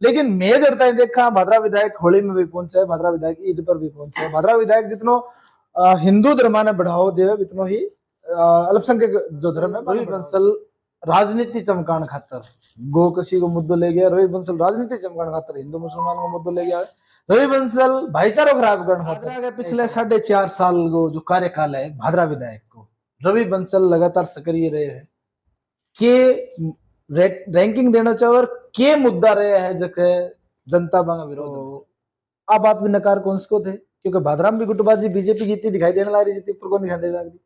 लेकिन मेजर ताई देखा भादरा विधायक होली में भी पहुंचे, भादरा विधायक ईद पर भी पहुंचे। भादरा विधायक जितनो हिंदू धर्म ने बढ़ावो दे उतनो ही अल्पसंख्यक जो धर्म है रवि बंसल राजनीति चमकान खातर गो कशी को मुद्दो ले गया। रवि बंसल राजनीति चमकान खातर हिंदू मुसलमान को मुद्दो ले गया। रवि बंसल भाईचारा खराब करने खातर पिछले 4.5 साल को जो कार्यकाल है भादरा विधायक को रवि बंसल लगातार सक्रिय रहे हैं के रैंकिंग देना चाहिए के मुद्दा रहे है जके जनता बांगा विरोध। अब बात भी नकार कौन को थे क्योंकि भादराम भी गुटबाजी बीजेपी की इतनी दिखाई देने लग रही थी, ऊपर कौन दिखाई देने लग रही।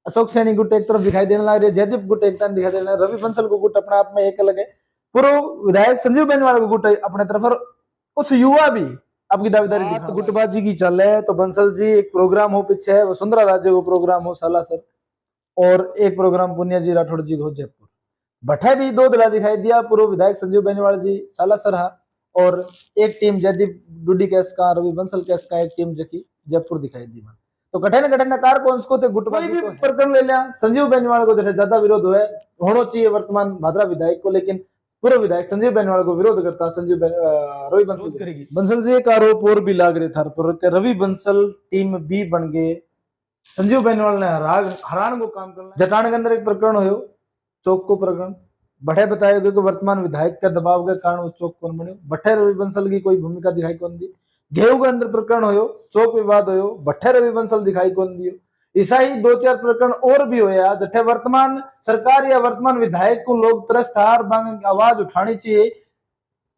अशोक सैनी गुट एक तरफ दिखाई देने लग रही है, जयदीप गुट एक तरफ दिखाई देने लग रहा है, रवि बंसल को गुट अपने आप में एक अलग है। पूर्व विधायक संजीव बेनीवाल को गुट अपने तरफ और कुछ युवा भी आपकी दावेदारी तो गुटबाजी की चल है। तो बंसल जी एक प्रोग्राम हो पीछे है वसुंधरा राज्य को प्रोग्राम हो सालासर और एक प्रोग्राम पुनिया जी राठौड़ जी को जयपुर भट्टे भी 2 दला दिखाई दिया। पूर्व विधायक संजीव बेनीवाल जी सालासर और एक टीम जयदीप डुडी केस का रवि बंसल केस का एक टीम जकी जयपुर दिखाई दी। तो कठिन कठिन कार को उसको थे गुटबाजी भी प्रकरण ले लिया। संजीव बेनीवाल को जो ज्यादा विरोध हुआ होना चाहिए वर्तमान भादरा विधायक को, लेकिन पूर्व विधायक संजीव बेनीवाल को विरोध करता संजीव रवि बंसल करेगी। बंसल जी एक आरोप और भी लाग रहे था रवि बंसल टीम बी बन गए, संजीव बेनीवाल ने हरान को काम करना। जटान के अंदर एक प्रकरण हो चौक को प्रकरण भट्टे बताया क्योंकि वर्तमान विधायक के दबाव के कारण वो चौक कौन बने भट्टे रवि बंसल की कोई भूमिका दिखाई कौन दी। गेहूं के अंदर प्रकरण हो चौक विवाद हो भट्टे रवि बंसल दिखाई कौन दियो। ऐसा ही 2-4 प्रकरण और भी होया जठे वर्तमान सरकार या वर्तमान विधायक को लोग त्रस्त हार मांग आवाज उठानी चाहिए।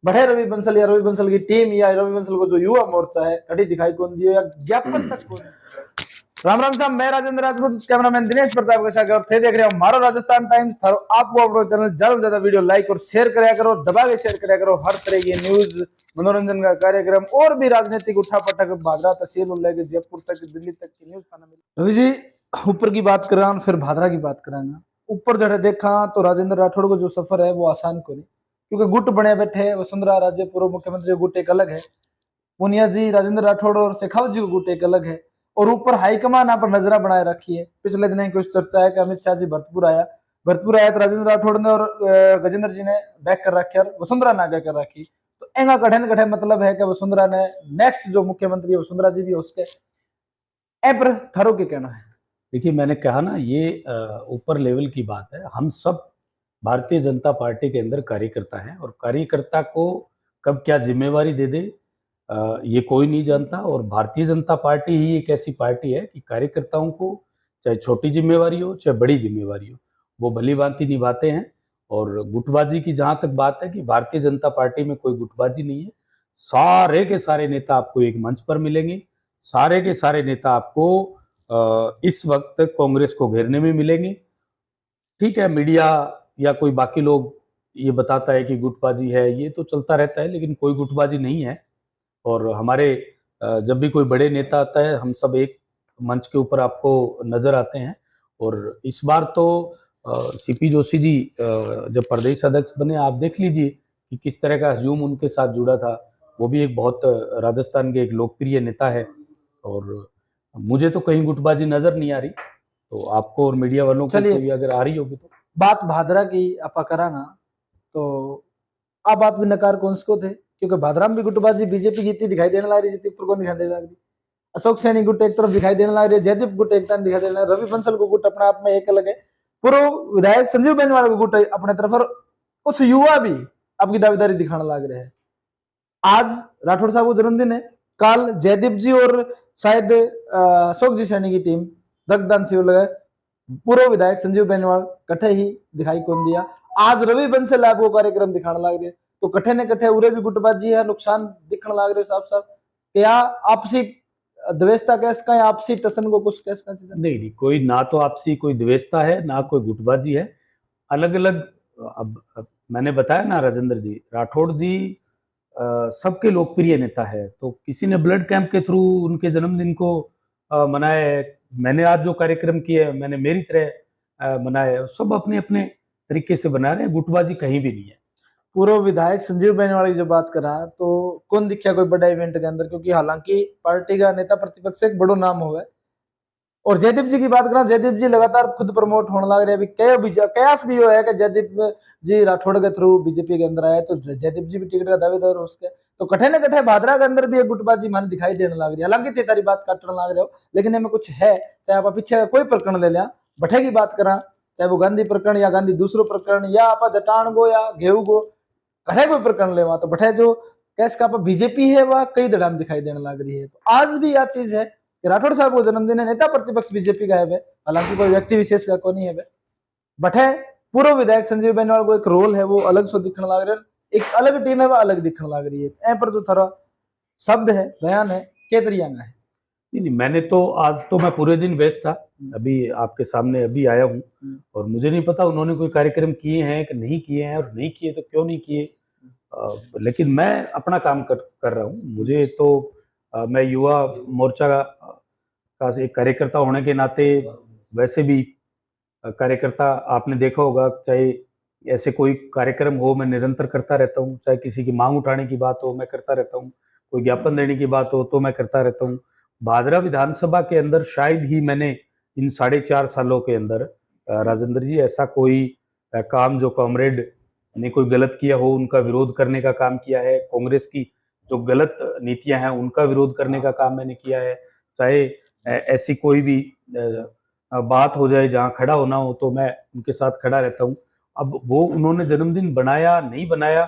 भट्टे रवि बंसल या रवि बंसल की टीम या रवि बंसल को जो युवा मोर्चा है कड़ी दिखाई कौन दियो या ज्ञापन तक कौन। राम राम साहब, मैं राजेंद्र राजपूत, कैमरामैन दिनेश प्रताप के साथ और थे देख रहे हो हमारा राजस्थान टाइम्स। थारो आपको अपना चैनल ज्यादा से ज्यादा वीडियो लाइक और शेयर कराया करो, दबा के शेयर कराया करो। हर तरह की न्यूज मनोरंजन का कार्यक्रम और भी राजनीतिक उठापटक भादरा तहसील लेके जयपुर तक दिल्ली तक की न्यूज थाना मिले। रवि जी ऊपर की बात करा फिर भादरा की बात करांगा। ऊपर जड़े देखा तो राजेंद्र राठौड़ को जो सफर है वो आसान को नहीं क्योंकि गुट बने बैठे वसुंधरा राज्य पूर्व मुख्यमंत्री गुट एक अलग है, पूनिया जी राजेंद्र राठौड़ और शेखावत जी को गुट एक अलग है और ऊपर हाईकमान पर नजरा बनाए रखी है। पिछले दिन ही कुछ चर्चा है कि अमित शाह जी भरतपुर आया तो राजेंद्र राठौड़ ने और गजेंद्र जी ने बैक कर रखी और वसुंधरा ने आगे कर रखी। तो एंगा कठिन कठिन मतलब है कि वसुंधरा ने नेक्स्ट जो मुख्यमंत्री है वसुंधरा जी भी उसके पर थारो के कहना है। देखिए मैंने कहा ना ये ऊपर लेवल की बात है। हम सब भारतीय जनता पार्टी के अंदर कार्यकर्ता हैं और कार्यकर्ता को कब क्या जिम्मेवारी दे दे ये कोई नहीं जानता। और भारतीय जनता पार्टी ही एक ऐसी पार्टी है कि कार्यकर्ताओं को चाहे छोटी जिम्मेवारी हो चाहे बड़ी जिम्मेवारी हो वो भली भांति निभाते हैं। और गुटबाजी की जहां तक बात है कि भारतीय जनता पार्टी में कोई गुटबाजी नहीं है। सारे के सारे नेता आपको एक मंच पर मिलेंगे, सारे के सारे नेता आपको इस वक्त कांग्रेस को घेरने में मिलेंगे। ठीक है, मीडिया या कोई बाकी लोग ये बताता है कि गुटबाजी है, ये तो चलता रहता है, लेकिन कोई गुटबाजी नहीं है। और हमारे जब भी कोई बड़े नेता आता है हम सब एक मंच के ऊपर आपको नजर आते हैं। और इस बार तो सीपी जोशी जी जब प्रदेश अध्यक्ष बने आप देख लीजिए कि किस तरह का हजूम उनके साथ जुड़ा था। वो भी एक बहुत राजस्थान के एक लोकप्रिय नेता है और मुझे तो कहीं गुटबाजी नजर नहीं आ रही। तो आपको और मीडिया वालों को कोई अगर आ रही होगी तो बात भादरा की आपा कराना तो अब आप भी नकार कौन को थे क्योंकि भादरा में भी गुटबाजी बीजेपी की इतनी दिखाई देने लग रही थी, ऊपर कौन दिखाई देने लग रही। अशोक सैनी गुट एक तरफ दिखाई देने लग रही है, जयदीप गुट एक तरफ दिखाई देने लग रहा है, रवि बंसल को गुट अपने आप में एक अलग है। पूर्व विधायक संजीव बेनीवाल को गुट अपने तरफ और कुछ युवा भी आपकी दावेदारी दिखाने लग रहे हैं। आज राठौड़ साहब को जन्मदिन है, कल जयदीप जी और शायद अशोक जी सैनी की टीम रक्तदान शिविर लगाए। पूर्व विधायक संजीव बेनीवाल कट्ठे ही दिखाई कौन दिया। आज रवि बंसल आपको कार्यक्रम दिखाने लग रहे तो कट्ठे ने कट्ठे उरे भी गुटबाजी है, नुकसान दिखने लग रहे साफ साफ। क्या आपसी द्वेषता कैस का आपसी टसन को कुछ कैस का नहीं, कोई ना तो आपसी कोई द्वेषता है ना कोई गुटबाजी है। अलग अलग अब मैंने बताया ना राजेंद्र जी राठौड़ जी सबके लोकप्रिय नेता है। तो किसी ने ब्लड कैंप के थ्रू उनके जन्मदिन को मनाया है, मैंने आज जो कार्यक्रम किया है मैंने मेरी तरह मनाया है। सब अपने अपने तरीके से बना रहे हैं, गुटबाजी कहीं भी नहीं है। पूर्व विधायक संजीव बेनीवाल की जब बात करा तो कौन दिखा कोई बड़ा इवेंट के अंदर, क्योंकि हालांकि पार्टी का नेता प्रतिपक्ष एक बड़ो नाम हुआ है और जयदीप जी की बात करें, जयदीप जी लगातार खुद प्रमोट होने लग रहे हैं। अभी कयास भी हो है कि जयदीप जी राठौड़ के थ्रू बीजेपी के अंदर आए, तो जयदीप जी भी टिकट का दावेदार हो उसके। तो कठे न कठे भादरा के अंदर भी एक गुटबाजी माने दिखाई देने लग रही है। हालांकि ते तारी बात काटने लग रहे हो, लेकिन इनमें कुछ है। चाहे आप पीछे कोई प्रकरण ले लिया, भट्टे की बात करा, चाहे वो गांधी प्रकरण या गांधी दूसरो प्रकरण, या आप जटान गो या घेऊ गो, कठे कोई प्रकरण लेवा तो भट्टे जो कैस का बीजेपी है वह कई दड़ाम दिखाई देने लग रही है। तो आज भी यह चीज है कि राठौड़ साहब को जन्मदिन है, नेता प्रतिपक्ष बीजेपी का है, हालांकि कोई व्यक्ति विशेष का को नहीं है। बटे पूर्व विधायक संजीव बेनीवाल को एक रोल है, वो अलग से दिखने लग रहा है, एक अलग टीम है वो अलग दिखने लग रही है। ए पर जो थोड़ा शब्द है, बयान है, के तरिया है। नहीं, मैंने तो आज तो मैं पूरे दिन व्यस्त था, अभी आपके सामने अभी आया हूँ, और मुझे नहीं पता उन्होंने कोई कार्यक्रम किए हैं कि नहीं किए हैं, और नहीं किए तो क्यों नहीं किए। लेकिन मैं अपना काम कर रहा हूँ। मुझे तो मैं युवा मोर्चा का एक कार्यकर्ता होने के नाते, वैसे भी कार्यकर्ता आपने देखा होगा, चाहे ऐसे कोई कार्यक्रम हो मैं निरंतर करता रहता हूँ, चाहे किसी की मांग उठाने की बात हो मैं करता रहता हूँ, कोई ज्ञापन देने की बात हो तो मैं करता रहता हूँ। भादरा विधानसभा के अंदर शायद ही मैंने इन 4.5 सालों के अंदर राजेंद्र जी ऐसा कोई काम जो कॉमरेड ने कोई गलत किया हो उनका विरोध करने का काम किया है। कांग्रेस की जो गलत नीतियां हैं उनका विरोध करने का काम मैंने किया है। चाहे ऐसी कोई भी बात हो जाए जहां खड़ा होना हो तो मैं उनके साथ खड़ा रहता हूं। अब वो उन्होंने जन्मदिन बनाया नहीं बनाया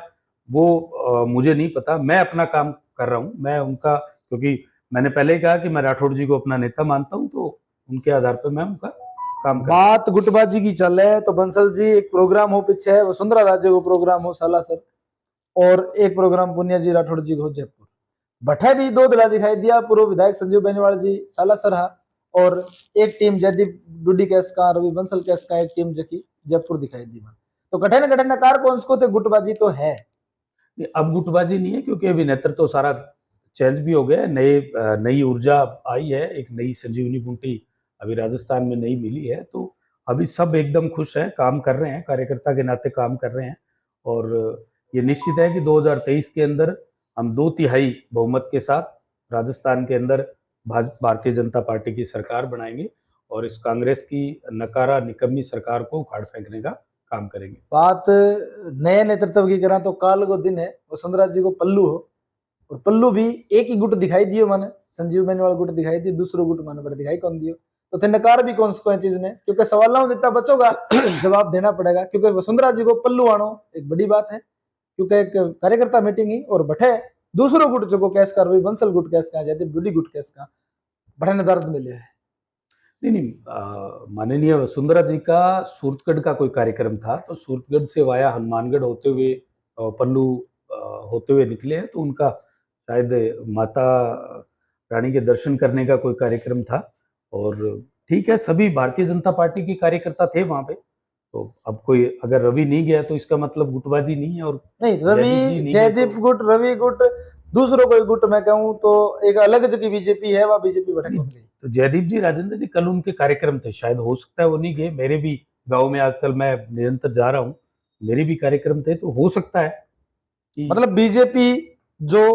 वो मुझे नहीं पता, मैं अपना काम कर रहा हूं। मैं उनका, क्योंकि मैंने पहले ही कहा कि मैं राठौड़ जी को अपना नेता मानता हूं, तो उनके आधार पर मैं उनका काम कर रहा हूं। बात गुटबाजी की चल है तो बंसल जी एक प्रोग्राम हो पीछे है वसुंधरा राज्य को प्रोग्राम हो सालासर, और एक प्रोग्राम पुनिया जी राठौड़ जी को जयपुर। भट्टे भी दो दला दिखाई दिया, पूर्व विधायक संजीव बेनीवाल जी सालासर हा, और एक टीम जयदीप डुडी कैस का, रवि बंसल कैस का एक टीम जकी जयपुर दिखाई दी। तो कठिन कठिन कार कौन को तो गुटबाजी तो है। अब गुटबाजी नहीं है, क्योंकि अभी नेतृत्व तो सारा चेंज भी हो गया, नई ऊर्जा आई है, एक नई संजीवनी बूटी अभी राजस्थान में नई मिली है। तो अभी सब एकदम खुश हैं, काम कर रहे हैं, कार्यकर्ता के नाते काम कर रहे हैं। और ये निश्चित है कि 2023 के अंदर हम 2/3 बहुमत के साथ राजस्थान के अंदर भारतीय जनता पार्टी की सरकार बनाएंगे, और इस कांग्रेस की नकारा निकम्मी सरकार को उखाड़ फेंकने का काम करेंगे। बात नए नेतृत्व की करा तो काल को दिन है, वसुंधरा जी को पल्लू हो, और पल्लू भी एक ही गुट दिखाई दियो माने, संजीव बेनीवाल गुट दिखाई दी, दूसरो गुट माने बड़े दिखाई कौन दियो। तो थे नकार भी कौन को है चीज ने, क्योंकि सवालों जितना बचोगा जवाब देना पड़ेगा। क्योंकि वसुंधरा जी को पल्लू आनो एक बड़ी बात है, क्योंकि एक कार्यकर्ता मीटिंग ही, और बठे दूसरो गुट जो कैस का, रवि बंसल गुट कैस का, जयदीप डुडी गुट कैस का, बड़े ने दर्द मिले है। नहीं, माननीय वसुंधरा जी का सूरतगढ़ का कोई कार्यक्रम था, तो सूरतगढ़ से वाया हनुमानगढ़ होते हुए पल्लू होते हुए निकले हैं, तो उनका शायद माता रानी के दर्शन करने का कोई कार्यक्रम था। और ठीक है, सभी भारतीय जनता पार्टी के कार्यकर्ता थे वहां पे। तो अब कोई अगर रवि नहीं गया तो इसका मतलब गुटबाजी नहीं है, और नहीं रवि जयदीप गुट, रवि गुट, दूसरों कोई गुट मैं कहूं तो एक अलग जगह बीजेपी है, वह बीजेपी भटक गई। तो जयदीप जी, राजेंद्र जी, कल उनके कार्यक्रम थे, शायद हो सकता है वो नहीं गए। मेरे भी गांव में आजकल मैं निरंतर जा रहा हूँ, मेरे भी कार्यक्रम थे, तो हो सकता है कि मतलब बीजेपी जो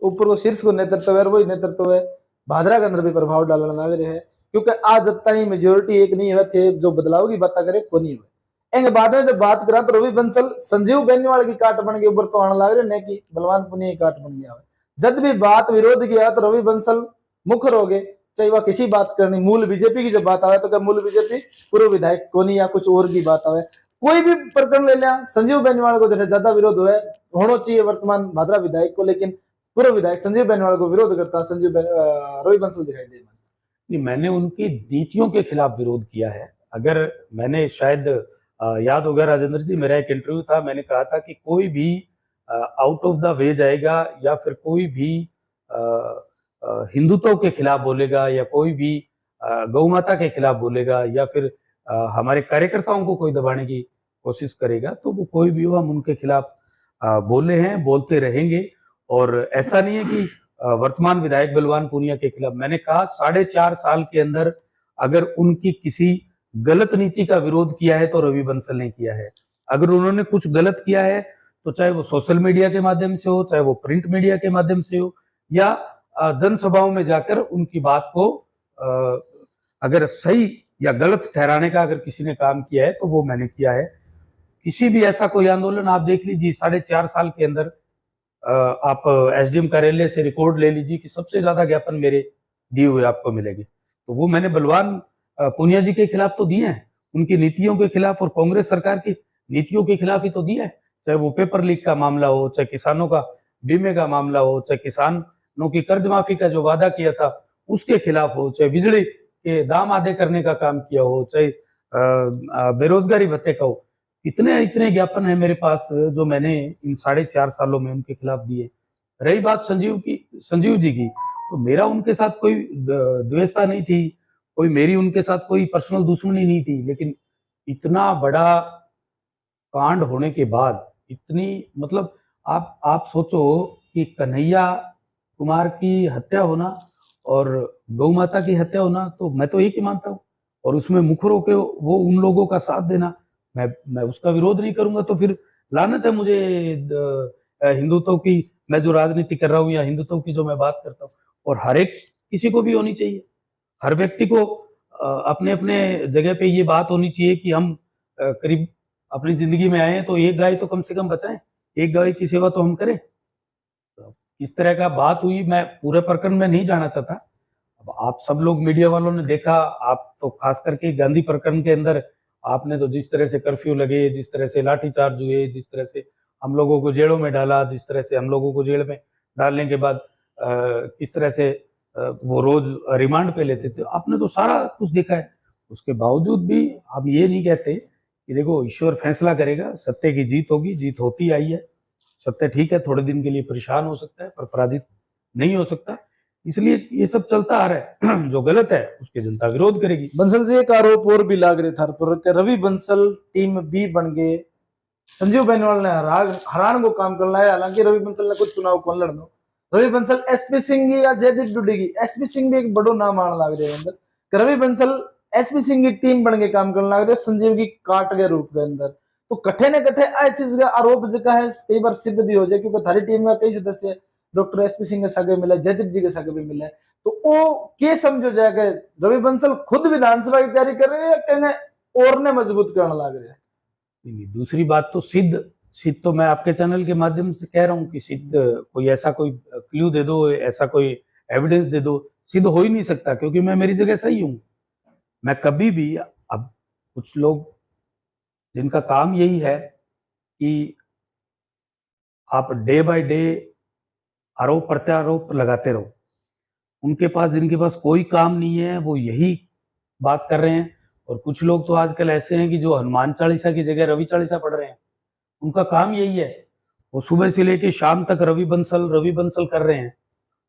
ऊपर को शीर्ष को नेतृत्व है, वही नेतृत्व है भादरा के अंदर भी प्रभाव डालने लग रहे हैं। क्योंकि आज जब तक मेजोरिटी एक नहीं हुए थे जो बदलाव की बात करे को नहीं हुए। एंगे बाद में जब बात करा तो रवि बंसल संजीव बेनीवाल की काट बन के ऊपर तो आने लग रहे, नहीं कि बलवान पुनिया की काट बन गया। जब भी बात विरोध किया तो रवि बंसल मुखर हो गए, चाहे वह किसी बात करनी, मूल बीजेपी की जब बात आवे तो क्या मूल बीजेपी पूर्व विधायक को नहीं, या कुछ और की बात आवे, कोई भी प्रकरण ले लिया, संजीव बेनीवाल को जो ज्यादा विरोध हुआ होना चाहिए वर्तमान भादरा विधायक को, लेकिन पूर्व विधायक संजीव बेनीवाल को विरोध करता रवि बंसल दिखाई दे। नहीं, मैंने उनकी नीतियों के खिलाफ विरोध किया है। अगर मैंने शायद याद होगा राजेंद्र जी, मेरा एक इंटरव्यू था, मैंने कहा था कि कोई भी आउट ऑफ द वे जाएगा, या फिर कोई भी हिंदुत्व के खिलाफ बोलेगा, या कोई भी गौ माता के खिलाफ बोलेगा, या फिर हमारे कार्यकर्ताओं को कोई दबाने की कोशिश करेगा, तो वो कोई भी हो, हम उनके खिलाफ बोले हैं, बोलते रहेंगे। और ऐसा नहीं है कि वर्तमान विधायक बलवान पूनिया के खिलाफ, मैंने कहा 4.5 साल के अंदर अगर उनकी किसी गलत नीति का विरोध किया है तो रवि बंसल ने किया है। अगर उन्होंने कुछ गलत किया है तो चाहे वो सोशल मीडिया के माध्यम से हो, चाहे वो प्रिंट मीडिया के माध्यम से हो, या जनसभाओं में जाकर उनकी बात को अगर सही या गलत ठहराने का अगर किसी ने काम किया है तो वो मैंने किया है। किसी भी ऐसा कोई आंदोलन आप देख लीजिए 4.5 साल के अंदर, आप एसडीएम कार्यालय से रिकॉर्ड ले लीजिए कि सबसे ज्यादा ज्ञापन मेरे दिए हुए आपको मिलेंगे। तो वो मैंने बलवान पूनिया जी के खिलाफ तो दिए हैं, उनकी नीतियों के खिलाफ और कांग्रेस सरकार की नीतियों के खिलाफ ही तो दिया है। चाहे वो पेपर लीक का मामला हो, चाहे किसानों का बीमे का मामला हो, चाहे किसानों की कर्ज माफी का जो वादा किया था उसके खिलाफ हो, चाहे बिजली के दाम आधे करने का काम किया हो, चाहे बेरोजगारी भत्ते का हो। इतने इतने ज्ञापन है मेरे पास जो मैंने इन 4.5 सालों में उनके खिलाफ दिए। रही बात संजीव जी की, तो मेरा उनके साथ कोई द्वेषता नहीं थी, कोई मेरी उनके साथ कोई पर्सनल दुश्मनी नहीं थी, लेकिन इतना बड़ा कांड होने के बाद इतनी, मतलब आप सोचो कि कन्हैया कुमार की हत्या होना और गौ माता की हत्या होना, तो मैं तो एक ही मानता हूँ, और उसमें मुखर होकर वो उन लोगों का साथ देना, मैं उसका विरोध नहीं करूंगा। तो फिर लानत है मुझे हिंदुत्व की, मैं जो राजनीति कर रहा हूँ या हिंदुत्व की जो मैं बात करता हूँ। और हर एक किसी को भी होनी चाहिए, हर व्यक्ति को अपने अपने जगह पे ये बात होनी चाहिए कि हम करीब अपनी जिंदगी में आए हैं तो एक गाय तो कम से कम बचाएं, एक गाय की सेवा तो हम करें। तो इस तरह का बात हुई, मैं पूरे प्रकरण में नहीं जाना चाहता। अब आप सब लोग मीडिया वालों ने देखा, आप तो खास करके गांधी प्रकरण के अंदर आपने तो जिस तरह से कर्फ्यू लगे, जिस तरह से लाठीचार्ज हुए, जिस तरह से हम लोगों को जेलों में डाला, जिस तरह से हम लोगों को जेल में डालने के बाद किस तरह से वो रोज रिमांड पे लेते थे, आपने तो सारा कुछ देखा है। उसके बावजूद भी आप ये नहीं कहते कि देखो ईश्वर फैसला करेगा, सत्य की जीत होगी, जीत होती आई है। सत्य ठीक है थोड़े दिन के लिए परेशान हो सकता है पर पराजित नहीं हो सकता, इसलिए ये सब चलता आ रहा है। जो गलत है उसके जनता विरोध करेगी। बंसल जी एक आरोप और भी लाग रहे था पर कि रवि बंसल टीम बी बन गए, संजीव बेनीवाल ने हरान को काम कर लाया। हालांकि रवि बंसल ने कुछ चुनाव कौन लड़ना, रवि बंसल एसपी सिंह या जयदीप डुडी की, एसपी सिंह भी एक बड़ो नाम आने लग रहे अंदर कि रवि बंसल एसपी सिंह की टीम बन के काम करने लग रहे संजीव की काट के रूप के अंदर। तो कठे न कठे आ चीज का आरोप जो है कई बार सिद्ध भी हो जाए, क्योंकि थारी टीम में कई सदस्य डॉक्टर एसपी सिंह के सागे मिले, जयदीप जी के सागे भी मिले। तो वो के समझो जाएगा रवि बंसल खुद विधानसभा की तैयारी कर रहे हैं या कहेंगे और ने मजबूत करने लग रहे हैं? दूसरी बात तो सिद्ध तो मैं आपके चैनल के माध्यम से कह रहा हूँ कि सिद्ध कोई ऐसा कोई क्लू दे दो, ऐसा कोई एविडेंस दे दो, सिद्ध हो ही नहीं सकता, क्योंकि मैं मेरी जगह सही हूँ। मैं कभी भी, अब कुछ लोग जिनका काम यही है कि आप डे बाय डे आरोप प्रत्यारोप लगाते रहो, जिनके पास कोई काम नहीं है वो यही बात कर रहे हैं। और कुछ लोग तो आजकल ऐसे हैं कि जो हनुमान चालीसा की जगह रवि चालीसा पढ़ रहे हैं, उनका काम यही है, वो सुबह से लेके शाम तक रवि बंसल कर रहे हैं।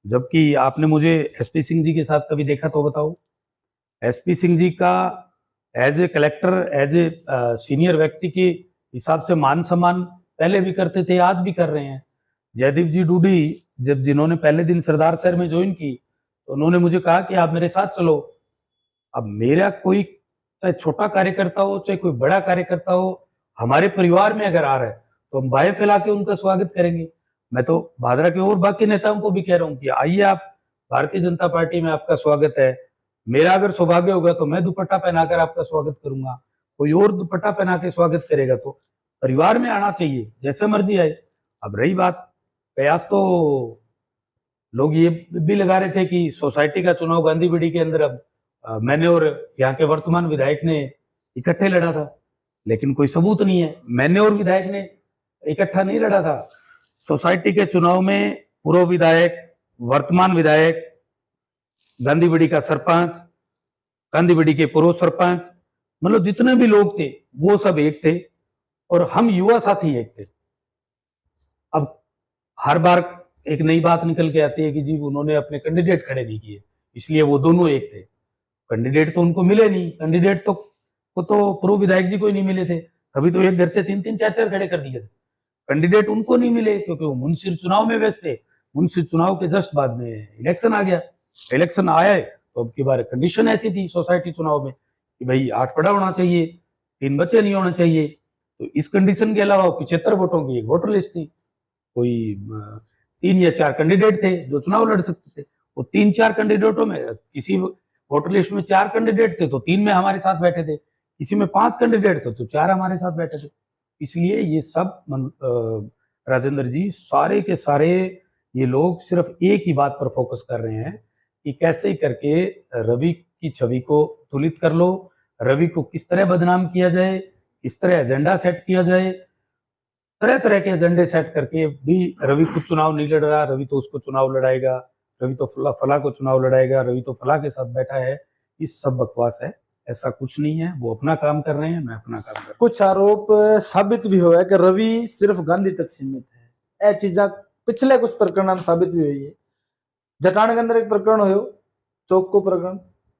जबकि आपने मुझे एसपी सिंह जी के साथ कभी देखा तो बताओ? एसपी सिंह जी का as a collector, as a senior व्यक्ति के हिसाब से मान सम्मान पहले भी करते थे, आज भी कर रहे हैं। जयदीप जी डूडी जिन्होंने पहले दिन सरदार शहर में ज्वाइन की, तो उन्होंने मुझे कहा कि आप मेरे साथ चलो। अब मेरा कोई चाहे छोटा कार्यकर्ता हो चाहे कोई बड़ा कार्यकर्ता हो, हमारे परिवार में अगर आ रहा है तो हम बाहें फैला के उनका स्वागत करेंगे। मैं तो भादरा के और बाकी नेताओं को भी कह रहा हूँ कि आइए आप, भारतीय जनता पार्टी में आपका स्वागत है। मेरा अगर सौभाग्य होगा तो मैं दुपट्टा पहनाकर आपका स्वागत करूंगा, कोई और दुपट्टा पहना के स्वागत करेगा। तो परिवार में आना चाहिए, जैसे मर्जी आए। अब रही बात प्रयास, तो लोग ये भी लगा रहे थे कि सोसाइटी का चुनाव गांधी बीडी के अंदर अब मैंने और यहाँ के वर्तमान विधायक ने इकट्ठे लड़ा था, लेकिन कोई सबूत नहीं है। मैंने और विधायक ने इकट्ठा नहीं लड़ा था। सोसाइटी के चुनाव में पूर्व विधायक, वर्तमान विधायक, गांधी बीडी का सरपंच, गांधी बीडी के पूर्व सरपंच, मतलब जितने भी लोग थे वो सब एक थे, और हम युवा साथी एक थे। अब हर बार एक नई बात निकल के आती है कि जी उन्होंने अपने कैंडिडेट खड़े नहीं किए, इसलिए वो दोनों एक थे। कैंडिडेट तो उनको मिले नहीं, कैंडिडेट तो पूर्व विधायक जी को ही नहीं मिले थे, तभी तो एक घर से 3-3 4-4 खड़े कर दिए थे। कैंडिडेट उनको नहीं मिले क्योंकि वो मुंशिर चुनाव में व्यस्त थे। मुंशिर चुनाव के जस्ट बाद में इलेक्शन आ गया। इलेक्शन आया तो अब की बार कंडीशन ऐसी थी सोसाइटी चुनाव में कि भाई 8 पड़ा होना चाहिए, 3 बच्चे नहीं होने चाहिए। तो इस कंडीशन के अलावा 75 वोटों की एक वोटर लिस्ट थी। कोई 3 या 4 कैंडिडेट थे जो चुनाव लड़ सकते थे। वो 3-4 कैंडिडेटों में किसी वोटर लिस्ट में 4 कैंडिडेट थे तो 3 में हमारे साथ बैठे थे, किसी में 5 कैंडिडेट थे तो 4 हमारे साथ बैठे थे। इसलिए ये सब राजेंद्र जी, सारे के सारे ये लोग सिर्फ एक ही बात पर फोकस कर रहे हैं कि कैसे करके रवि की छवि को तुलित कर लो, रवि को किस तरह बदनाम किया जाए, किस तरह एजेंडा सेट किया जाए, तरह तरह के एजेंडे सेट करके भी रवि खुद चुनाव नहीं लड़ रहा, रवि तो उसको चुनाव लड़ाएगा, रवि तो फला को चुनाव लड़ाएगा, रवि तो फला के साथ बैठा है। ये सब बकवास है, ऐसा कुछ नहीं है। वो अपना काम कर रहे हैं, मैं अपना काम कर रहा हूं। कुछ आरोप साबित भी हुआ है कि रवि सिर्फ गांधी तक सीमित है। यह चीजा पिछले कुछ प्रकरण साबित भी हुई है। जटान के अंदर एक प्रकरण हो, चौक को प्रकरण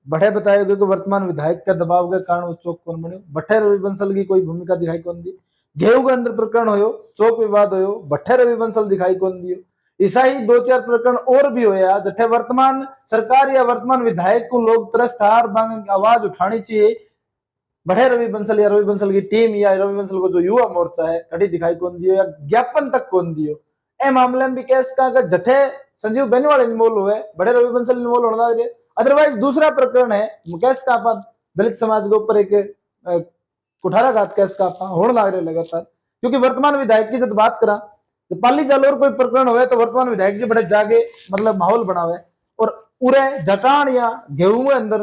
बड़े बताए गए कि वर्तमान विधायक के दबाव के कारण वो चौक कौन बने, भट्टे रवि बंसल की कोई भूमिका दिखाई कौन दी। गेहूं के अंदर प्रकरण हो, चौक विवाद हो, भट्टे रवि बंसल दिखाई कौन दियो। ऐसा ही 2-4 प्रकरण और भी होया जठे वर्तमान सरकार या वर्तमान विधायक को लोग तरस थार मांग आवाज उठानी चाहिए। बढ़े रवि बंसल या रवि बंसल की टीम या रवि बंसल को जो युवा मोर्चा है कड़ी दिखाई कौन दियो या ज्ञापन तक कौन दियो। ए मामले में भी केस का जठे संजीव बेनीवाल इन्वॉल्व हुए, बड़े रवि बंसल इन्वॉल्व होने लग रहे। अदरवाइज दूसरा प्रकरण है मुकेश का अपन दलित समाज के ऊपर एक कुठाराघात केस का अपन होने लग रहे लगातार। क्योंकि वर्तमान विधायक की जब बात करा तो पाली जालोर कोई प्रकरण हुए तो वर्तमान विधायक जी बड़े जागे मतलब माहौल बनावे, और पूरे जटान या गेहूं के अंदर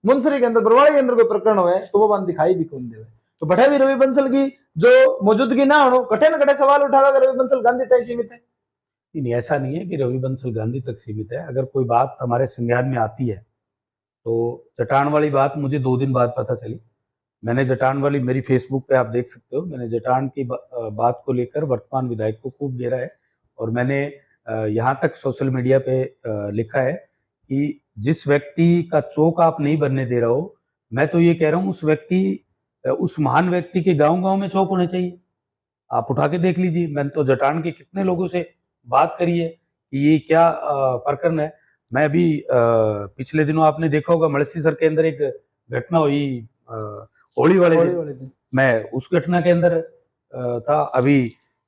मुंसरी के अंदर बरवाड़ी के अंदर कोई प्रकरण हुए तो वो बात दिखाई भी कौन देवे। तो बड़े भी रवि बंसल की जो मौजूदगी ना हो, कटे न कटे सवाल उठावे कि रवि बंसल गांधी तक सीमित है। नहीं, ऐसा नहीं है कि रवि बंसल गांधी तक सीमित है। अगर कोई बात हमारे संज्ञान में आती है तो जटान वाली बात मुझे 2 दिन बाद पता चली। मैंने जटान वाली, मेरी फेसबुक पे आप देख सकते हो, मैंने जटान की बात को लेकर वर्तमान विधायक को खूब घेरा है, और मैंने यहाँ तक सोशल मीडिया पे लिखा है कि जिस व्यक्ति का चौक आप नहीं बनने दे रहे हो, मैं तो ये कह रहा हूँ उस महान व्यक्ति के गांव-गांव में चौक होने चाहिए। आप उठा के देख लीजिए। मैंने तो जटान के कितने लोगों से बात करी है कि ये क्या प्रकरण है। मैं अभी पिछले दिनों आपने देखा होगा मड़सीसर के अंदर एक घटना हुई होली वाले दिन। मैं उस घटना के अंदर था। अभी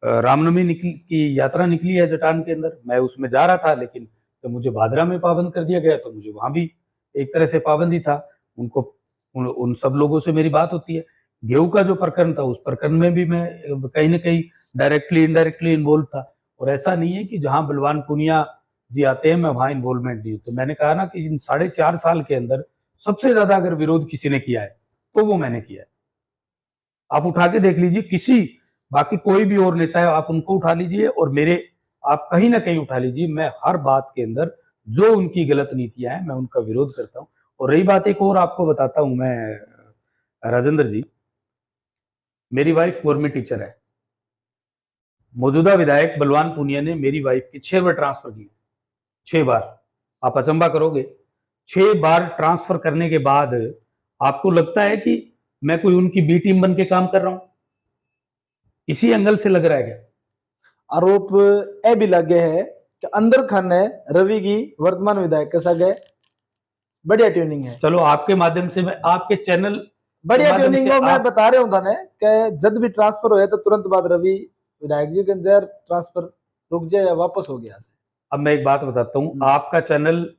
रामनवमी की यात्रा निकली है जटान के अंदर, मैं उसमें जा रहा था, लेकिन तो मुझे भादरा में पाबंद कर दिया गया, तो मुझे वहां भी एक तरह से पाबंदी था। उन सब लोगों से मेरी बात होती है। गेहूं का जो प्रकरण था, उस प्रकरण में भी मैं कहीं ना कहीं डायरेक्टली इनडायरेक्टली इन्वॉल्व था। और ऐसा नहीं है कि जहां बलवान पुनिया जी आते हैं मैं वहां इन्वॉल्वमेंट दी। तो मैंने कहा ना कि इन 4.5 साल के अंदर सबसे ज्यादा अगर विरोध किसी ने किया है तो वो मैंने किया है। आप उठा के देख लीजिए, बाकी कोई भी और नेता है आप उनको उठा लीजिए, और मेरे आप कहीं ना कहीं उठा लीजिए, मैं हर बात के अंदर जो उनकी गलत नीतियां हैं मैं उनका विरोध करता हूं। और रही बात एक और आपको बताता हूं मैं राजेंद्र जी, मेरी वाइफ गवर्नमेंट टीचर है। मौजूदा विधायक बलवान पुनिया ने मेरी वाइफ की 6 बार ट्रांसफर की, 6 बार। आप अचंबा करोगे, 6 बार ट्रांसफर करने के बाद आपको लगता है कि मैं कोई उनकी बी टीम बन के काम कर रहा हूं? इसी एंगल से लग रहा है क्या? आरोप ए भी लगे है कि अंदर खान है रवि की वर्तमान विधायक के साथ है बढ़िया ट्यूनिंग है। चलो आपके माध्यम से मैं आपके चैनल बढ़िया ट्यूनिंग को मैं बता रहा हूँ थाने कि जब भी ट्रांसफर हुआ तो तुरंत बाद रवि विधायक जी के अंदर ट्रांसफर रुक जाए या वापस हो गया। अब मैं एक बात बताता हूँ, आपका चैनल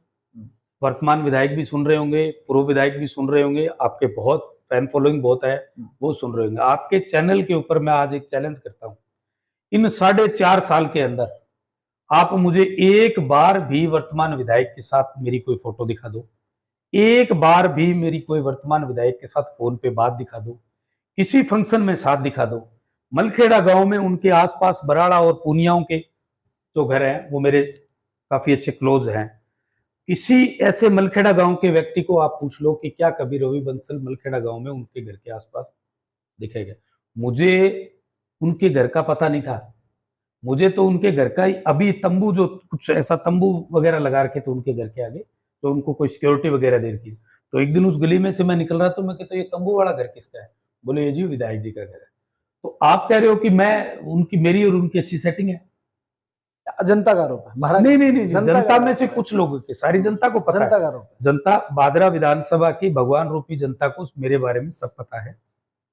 वर्तमान विधायक भी सुन रहे होंगे, पूर्व विधायक भी सुन रहे होंगे, आपके बहुत फैन फॉलोइंग बहुत है, वो सुन रहे होंगे। आपके चैनल के ऊपर मैं आज एक चैलेंज करता हूँ, इन 4.5 साल के अंदर आप मुझे एक बार भी वर्तमान विधायक के साथ मेरी कोई फोटो दिखा दो, एक बार भी मेरी कोई वर्तमान विधायक के साथ फोन पे बात दिखा दो, किसी फंक्शन में साथ दिखा दो। मलखेड़ा गांव में उनके आसपास बराड़ा और पुनियाओं के जो घर हैं वो मेरे काफी अच्छे क्लोज हैं। किसी ऐसे मलखेड़ा गांव के व्यक्ति को आप पूछ लो कि क्या कभी रवि बंसल मलखेड़ा गांव में उनके घर के आसपास दिखेगा? मुझे उनके घर का पता नहीं था। मुझे तो उनके घर का ही अभी तंबू, जो कुछ ऐसा तंबू वगैरह लगा रखे थे उनके घर के आगे, तो उनको कोई सिक्योरिटी वगैरह दे रखी। तो एक दिन उस गली में से मैं निकल रहा, तो मैं कहता ये तंबू वाला घर किसका है? बोले ये जी विधायक जी का घर है। तो आप कह रहे हो कि मेरी और उनकी अच्छी सेटिंग है? जनता का आरोप है। नहीं, जनता में से कुछ लोगों के, सारी जनता को पता है। जनता, बादरा विधानसभा की भगवान रूपी जनता को मेरे बारे में सब पता है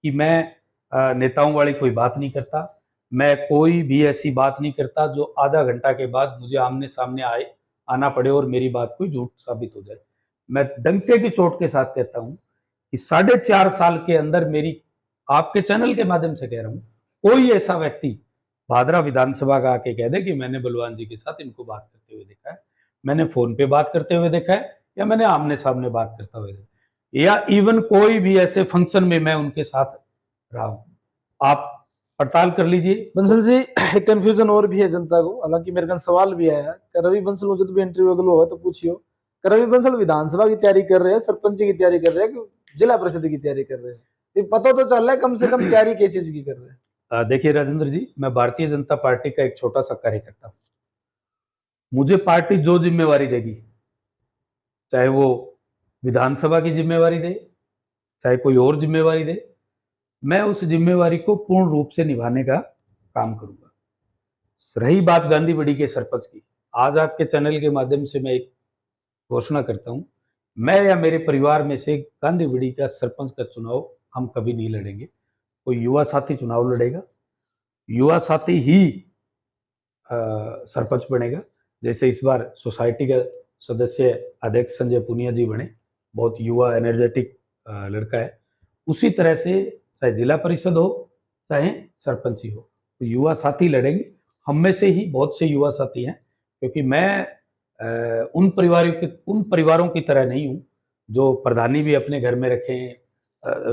कि मैं नेताओं वाली कोई बात नहीं करता। मैं कोई भी ऐसी बात नहीं करता जो आधा घंटा के बाद मुझे आमने सामने आना पड़े और मेरी बात कोई झूठ साबित हो जाए। मैं डंके की चोट के साथ कहता हूं कि 4.5 साल के अंदर मेरी, आपके चैनल के माध्यम से कह रहा हूं, कोई ऐसा व्यक्ति भादरा विधानसभा का आके कह दे कि मैंने बलवान जी के साथ इनको बात करते हुए देखा है, मैंने फोन पे बात करते हुए देखा है, या मैंने आमने सामने बात करता हुए देखा है, या इवन कोई भी ऐसे फंक्शन में मैं उनके साथ रहा हूं, आप पड़ताल कर लीजिए। बंसल जी, एक कंफ्यूजन और भी है जनता को, हालांकि मेरे पास सवाल भी आया कि रवि बंसल जब भी इंटरव्यू अगलो हो तो पूछियो कि रवि बंसल विधानसभा की तैयारी कर रहे हैं, सरपंच की तैयारी कर रहे हैं कि जिला परिषद की तैयारी कर रहे हैं? ये पता तो चल रहा है कम से कम तैयारी किस चीज की कर रहे हैं। देखिए राजेंद्र जी, मैं भारतीय जनता पार्टी का एक छोटा सा कार्यकर्ता हूं। मुझे पार्टी जो जिम्मेवारी देगी, चाहे वो विधानसभा की जिम्मेवारी दे, चाहे कोई और जिम्मेवारी दे, मैं उस जिम्मेवारी को पूर्ण रूप से निभाने का काम करूंगा। रही बात गांधी बड़ी के सरपंच की, आज आपके चैनल के माध्यम से मैं एक घोषणा करता हूं, मैं या मेरे परिवार में से गांधी बड़ी का सरपंच का चुनाव हम कभी नहीं लड़ेंगे। कोई युवा साथी चुनाव लड़ेगा, युवा साथी ही सरपंच बनेगा। जैसे इस बार सोसाइटी का सदस्य अध्यक्ष संजय पुनिया जी बने, बहुत युवा एनर्जेटिक लड़का है। उसी तरह से चाहे जिला परिषद हो चाहे सरपंच ही हो, तो युवा साथी लड़ेंगे। हम में से ही बहुत से युवा साथी हैं, क्योंकि मैं उन परिवारों की तरह नहीं हूँ जो प्रधानी भी अपने घर में रखें,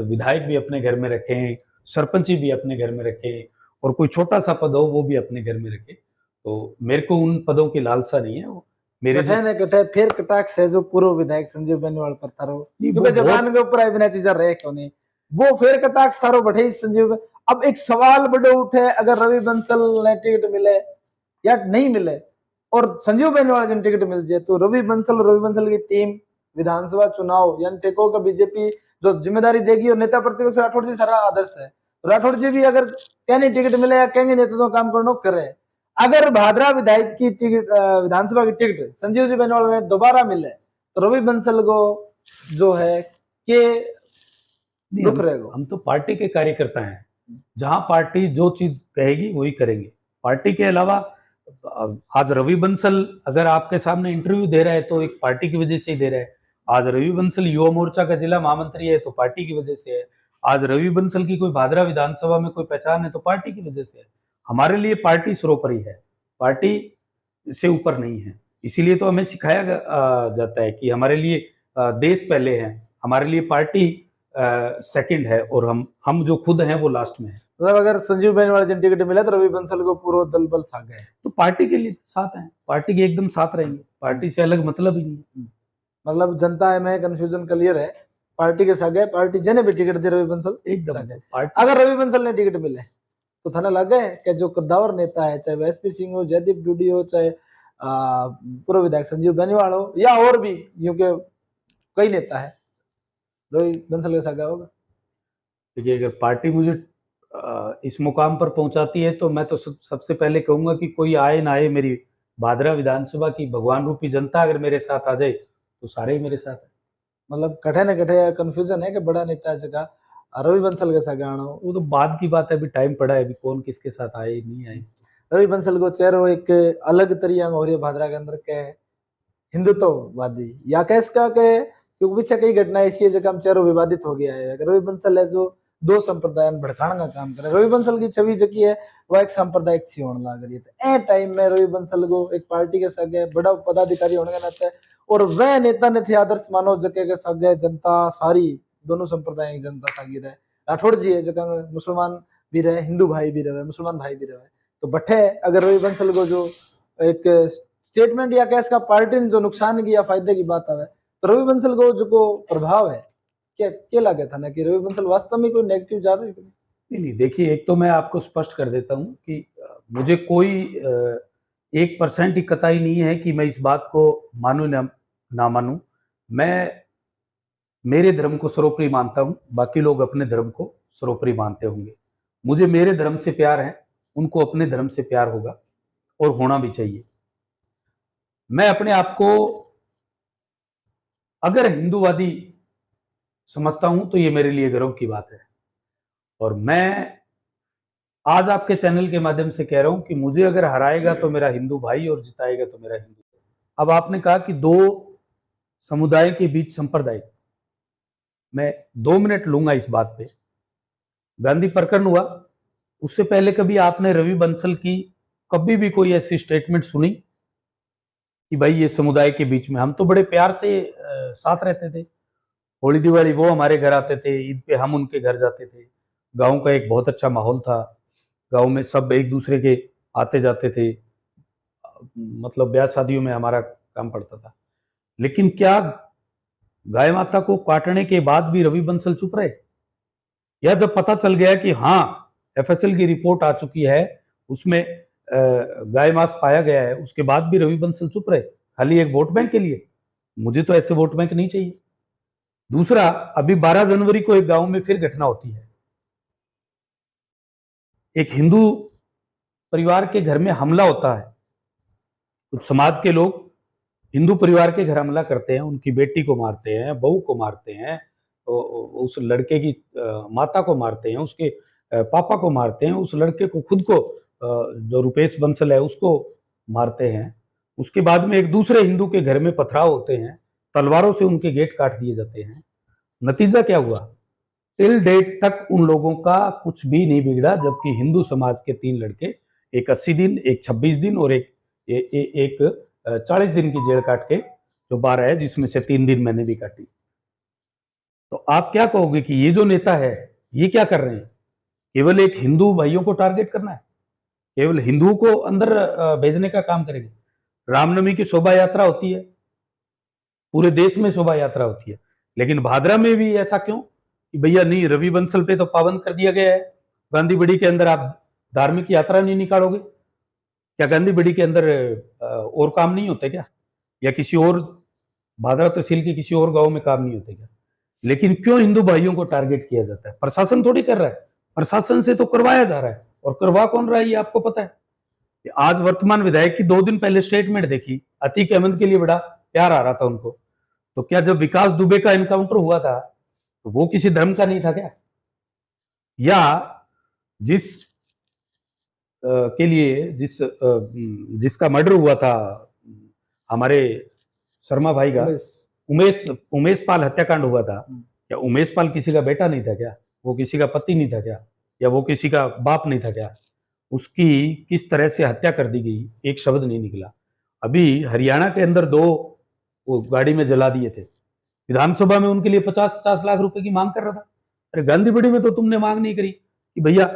विधायक भी अपने घर में रखें, सरपंची भी अपने घर में रखें, और कोई छोटा सा पद हो वो भी अपने घर में रखे। तो मेरे को उन पदों की लालसा नहीं है। वो मेरे कटे न कटे फिर कटाक्ष है जो पूर्व विधायक संजीव बेनीवाल पर थारो, क्योंकि वो जबान के ऊपर बिना चीजा रहे क्यों नहीं, वो फिर कटाक्ष थारो बैठे संजीव। अब एक सवाल बड़ो उठे, अगर रवि बंसल ने टिकट मिले या नहीं मिले और संजीव बेनीवाल ने टिकट मिल जाए, तो रवि बंसल की टीम विधानसभा चुनाव यानी टेको का बीजेपी जो जिम्मेदारी देगी, और नेता प्रतिपक्ष राठौड़ जी सारा आदर्श है, राठौड़ जी भी अगर कहने टिकट मिले या कहेंगे नेता तो काम करना करे। अगर भादरा विधायक की टिकट, विधानसभा की टिकट संजीव जी बेनीवाल में दोबारा मिले तो रवि बंसल को जो है कि रुक रहेगा। हम तो पार्टी के कार्यकर्ता हैं, जहां पार्टी जो चीज कहेगी वही करेंगे। पार्टी के अलावा आज रवि बंसल अगर आपके सामने इंटरव्यू दे रहा है तो एक पार्टी की वजह से ही दे रहा है। आज रवि बंसल युवा मोर्चा का जिला महामंत्री है तो पार्टी की वजह से है। आज रवि बंसल की कोई भादरा विधानसभा में कोई पहचान है तो पार्टी की वजह से है। हमारे लिए पार्टी सर्वोपरि है, पार्टी से ऊपर नहीं है। इसीलिए तो हमें सिखाया जाता है कि हमारे लिए देश पहले है, हमारे लिए पार्टी सेकंड है, और हम जो खुद हैं वो लास्ट में है। मतलब अगर संजीव बेनीवाल जी टिकट मिले तो रवि बंसल को पूरा दल बल साथ गए, तो पार्टी के लिए साथ हैं, पार्टी के एकदम साथ रहेंगे, पार्टी से अलग मतलब ही नहीं है। मतलब जनता में कंफ्यूजन क्लियर है, पार्टी के साथ गए, पार्टी जने भी टिकट दे रवि बंसल एकदम। अगर रवि बंसल ने टिकट मिले तो थाना लगे कि जो कद्दावर नेता है, चाहे वह एसपी सिंह हो, जयदीप डूडी हो, चाहे पूर्व विधायक संजीव बेनीवाल हो, या और भी क्योंकि कई नेता है, रवि बंसल के साथ होगा। देखिए, अगर पार्टी मुझे इस मुकाम पर पहुंचाती है तो मैं तो सबसे पहले कहूंगा कि कोई आए ना आए, मेरी भादरा विधानसभा की भगवान रूपी जनता अगर मेरे साथ आ जाए तो सारे ही मेरे साथ है। मतलब कठे न कठे कंफ्यूजन है कि बड़ा नेता जगह रवि बंसल के साथ आना हो, वो तो बाद की बात है, अभी टाइम पड़ा है, अभी कौन किसके साथ आए नहीं आए। रवि बंसल को चेहरो एक अलग तरीका हो रही है भादरा के अंदर के हिंदुत्ववादी या कैस का के, क्योंकि पीछे कई घटनाएं ऐसी है जगह हम चेहरो विवादित हो गया है। रवि बंसल है जो दो संप्रदाय भड़काने का काम करे, रवि बंसल की छवि जकी है वह एक सांप्रदायिक सी होने लग रही है। ए टाइम में रवि बंसल को एक पार्टी के सगे बड़ा पदाधिकारी होने के नाते, और वह नेता ने थे आदर्श मानव जके के सगे जनता सारी दोनों संप्रदाय की जनता सागी रहे। राठौड़ जी है जगह मुसलमान भी रहे, हिंदू भाई भी रहे, मुसलमान भाई भी रहे, तो बठे अगर रवि बंसल को जो एक स्टेटमेंट या कैस का पार्टी ने जो नुकसान की या फायदे की बात आवे, तो रवि बंसल को जो को प्रभाव है क्या लगे था ना कि रवि बंसल वास्तव में कोई नेगेटिव जा रही है? नहीं, देखिए, एक तो मैं आपको स्पष्ट कर देता हूं कि मुझे कोई 1% ही कतई नहीं है कि मैं इस बात को मानूं ना मानूं। मैं मेरे धर्म को सर्वोपरि मानता हूं, बाकी लोग अपने धर्म को सर्वोपरि मानते होंगे। मुझे मेरे धर्म से प्यार है, उनको अपने धर्म से प्यार होगा और होना भी चाहिए। मैं अपने आप को अगर हिंदूवादी समझता हूं तो ये मेरे लिए गर्व की बात है, और मैं आज आपके चैनल के माध्यम से कह रहा हूं कि मुझे अगर हराएगा तो मेरा हिंदू भाई और जिताएगा तो मेरा हिंदू। अब आपने कहा कि दो समुदाय के बीच सांप्रदायिक, मैं 2 मिनट लूंगा इस बात पे। गांधी प्रकरण हुआ, उससे पहले कभी आपने रवि बंसल की कभी भी कोई ऐसी स्टेटमेंट सुनी कि भाई ये समुदाय के बीच में? हम तो बड़े प्यार से साथ रहते थे। होली दिवाली वो हमारे घर आते थे, ईद पे हम उनके घर जाते थे। गांव का एक बहुत अच्छा माहौल था। गांव में सब एक दूसरे के आते जाते थे। मतलब ब्याह शादियों में हमारा काम पड़ता था। लेकिन क्या गाय माता को काटने के बाद भी रवि बंसल चुप रहे? या जब पता चल गया कि हाँ एफएसएल की रिपोर्ट आ चुकी है, उसमें गाय मांस पाया गया है, उसके बाद भी रवि बंसल चुप रहे खाली एक वोट बैंक के लिए? मुझे तो ऐसे वोट बैंक नहीं चाहिए। दूसरा, अभी 12 जनवरी को एक गांव में फिर घटना होती है। एक हिंदू परिवार के घर में हमला होता है। कुछ समाज के लोग हिंदू परिवार के घर हमला करते हैं, उनकी बेटी को मारते हैं, बहू को मारते हैं, उस लड़के की माता को मारते हैं, उसके पापा को मारते हैं, उस लड़के को खुद को जो रुपेश बंसल है उसको मारते हैं। उसके बाद में एक दूसरे हिंदू के घर में पथराव होते हैं, तलवारों से उनके गेट काट दिए जाते हैं। नतीजा क्या हुआ? टिल डेट तक उन लोगों का कुछ भी नहीं बिगड़ा, जबकि हिंदू समाज के 3 लड़के, एक 80 दिन, एक 26 दिन और एक 40 दिन की जेल काट के जो 12 है, जिसमें से 3 दिन मैंने भी काटी। तो आप क्या कहोगे कि ये जो नेता है ये क्या कर रहे हैं? केवल एक हिंदू भाइयों को टारगेट करना है, केवल हिंदुओं को अंदर भेजने का काम करेंगे। रामनवमी की शोभा यात्रा होती है, पूरे देश में शोभा यात्रा होती है, लेकिन भादरा में भी ऐसा क्यों कि भैया नहीं, रवि बंसल पे तो पाबंद कर दिया गया है, गांधी बड़ी के अंदर आप धार्मिक यात्रा नहीं निकालोगे? क्या गांधी बड़ी के अंदर और काम नहीं होते क्या? या किसी और भादरा तहसील के किसी और गांव में काम नहीं होते क्या? लेकिन क्यों हिंदू भाइयों को टारगेट किया जाता है? प्रशासन थोड़ी कर रहा है, प्रशासन से तो करवाया जा रहा है। और करवा कौन रहा है ये आपको पता है? आज वर्तमान विधायक की 2 दिन पहले स्टेटमेंट देखी, अतीक अहमद के लिए बड़ा प्यार आ रहा था उनको। तो क्या जब विकास दुबे का एनकाउंटर हुआ था तो वो किसी धर्म का नहीं था क्या? या जिस के लिए जिसका मर्डर हुआ था हमारे शर्मा भाई का, उमेश उमेश पाल हत्याकांड हुआ था, क्या उमेश पाल किसी का बेटा नहीं था क्या? वो किसी का पति नहीं था क्या? या वो किसी का बाप नहीं था क्या? उसकी किस तरह से हत्या कर दी गई, एक शब्द नहीं निकला। अभी हरियाणा के अंदर 2 वो गाड़ी में जला दिए थे। विधानसभा में उनके लिए 50-50 लाख रुपए की मांग कर रहा था। अरे गांधी बड़ी में तो तुमने मांग नहीं करी कि भैया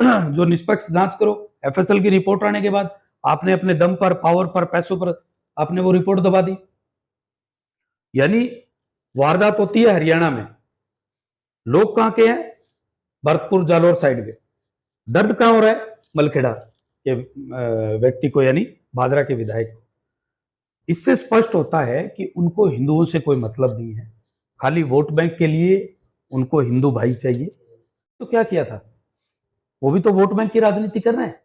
जो निष्पक्ष जांच करो। एफएसएल की रिपोर्ट आने के बाद आपने अपने दम पर, पावर पर, पैसों पर आपने वो रिपोर्ट दबा दी। यानी वारदात होती है हरियाणा में, लोग कहां के हैं? भरतपुर जालोर साइड के। दर्द कहां हो रहा है? मलखेड़ा के व्यक्ति को, यानी भादरा के विधायक को। इससे स्पष्ट होता है कि उनको हिंदुओं से कोई मतलब नहीं है, खाली वोट बैंक के लिए उनको हिंदू भाई चाहिए। तो क्या किया था? वो भी तो वोट बैंक की राजनीति कर रहे हैं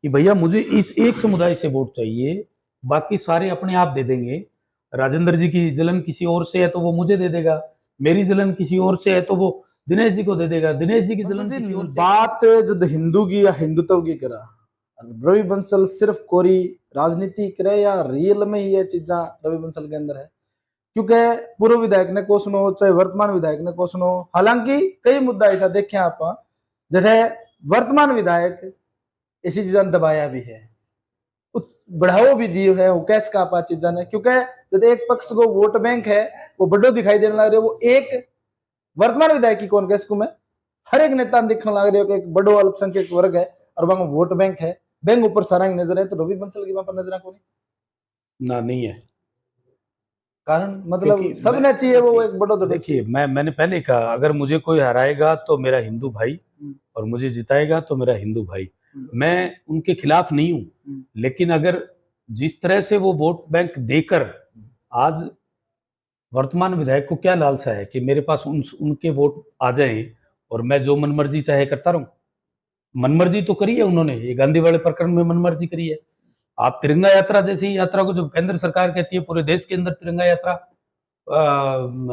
कि भैया मुझे इस एक समुदाय से वोट चाहिए, बाकी सारे अपने आप दे देंगे। राजेंद्र जी की जलन किसी और से है तो वो मुझे दे देगा, मेरी जलन किसी और से है तो वो दिनेश जी को दे देगा, दिनेश जी की जलन किसी और से। बात जब हिंदू की या हिंदुत्व की करा, रवि बंसल सिर्फ कोरी राजनीति करे या रियल में ही ये चीजा रवि बंसल के अंदर है? क्योंकि पूर्व विधायक ने क्वेश्चन हो, चाहे वर्तमान विधायक ने क्वेश्चन हो, हालांकि कई मुद्दा ऐसा देखे आप जैसे वर्तमान विधायक ऐसी चीजा दबाया भी है, बढ़ावो भी दियो है, वो कैस का आपा चीजा ने, क्योंकि जब एक पक्ष को वोट बैंक है वो बड़ो दिखाई देने लग रहे, वो एक वर्तमान विधायक की कौन कैस को मैं हर एक नेता देखने लग रहे हो कि एक बड़ो अल्पसंख्यक वर्ग है और वहां वोट बैंक है, बैंक ऊपर सारा नजर है, तो रवि बंसल की वहां पर नजर को ना नहीं है। कारण मतलब सब ने चाहिए वो एक बड़ो। देखिए, मैंने पहले कहा, अगर मुझे कोई हराएगा तो मेरा हिंदू भाई और मुझे जिताएगा तो मेरा हिंदू भाई। मैं उनके खिलाफ नहीं हूं, लेकिन अगर जिस तरह से वो वोट बैंक देकर आज वर्तमान विधायक को क्या लालसा है कि मेरे पास उनके वोट आ जाएं और मैं जो मनमर्जी चाहे करता रहूं। मनमर्जी तो करी है उन्होंने, ये गांधी वाले प्रकरण में मनमर्जी करी है। आप तिरंगा यात्रा जैसी यात्रा को जब केंद्र सरकार कहती है पूरे देश के अंदर तिरंगा यात्रा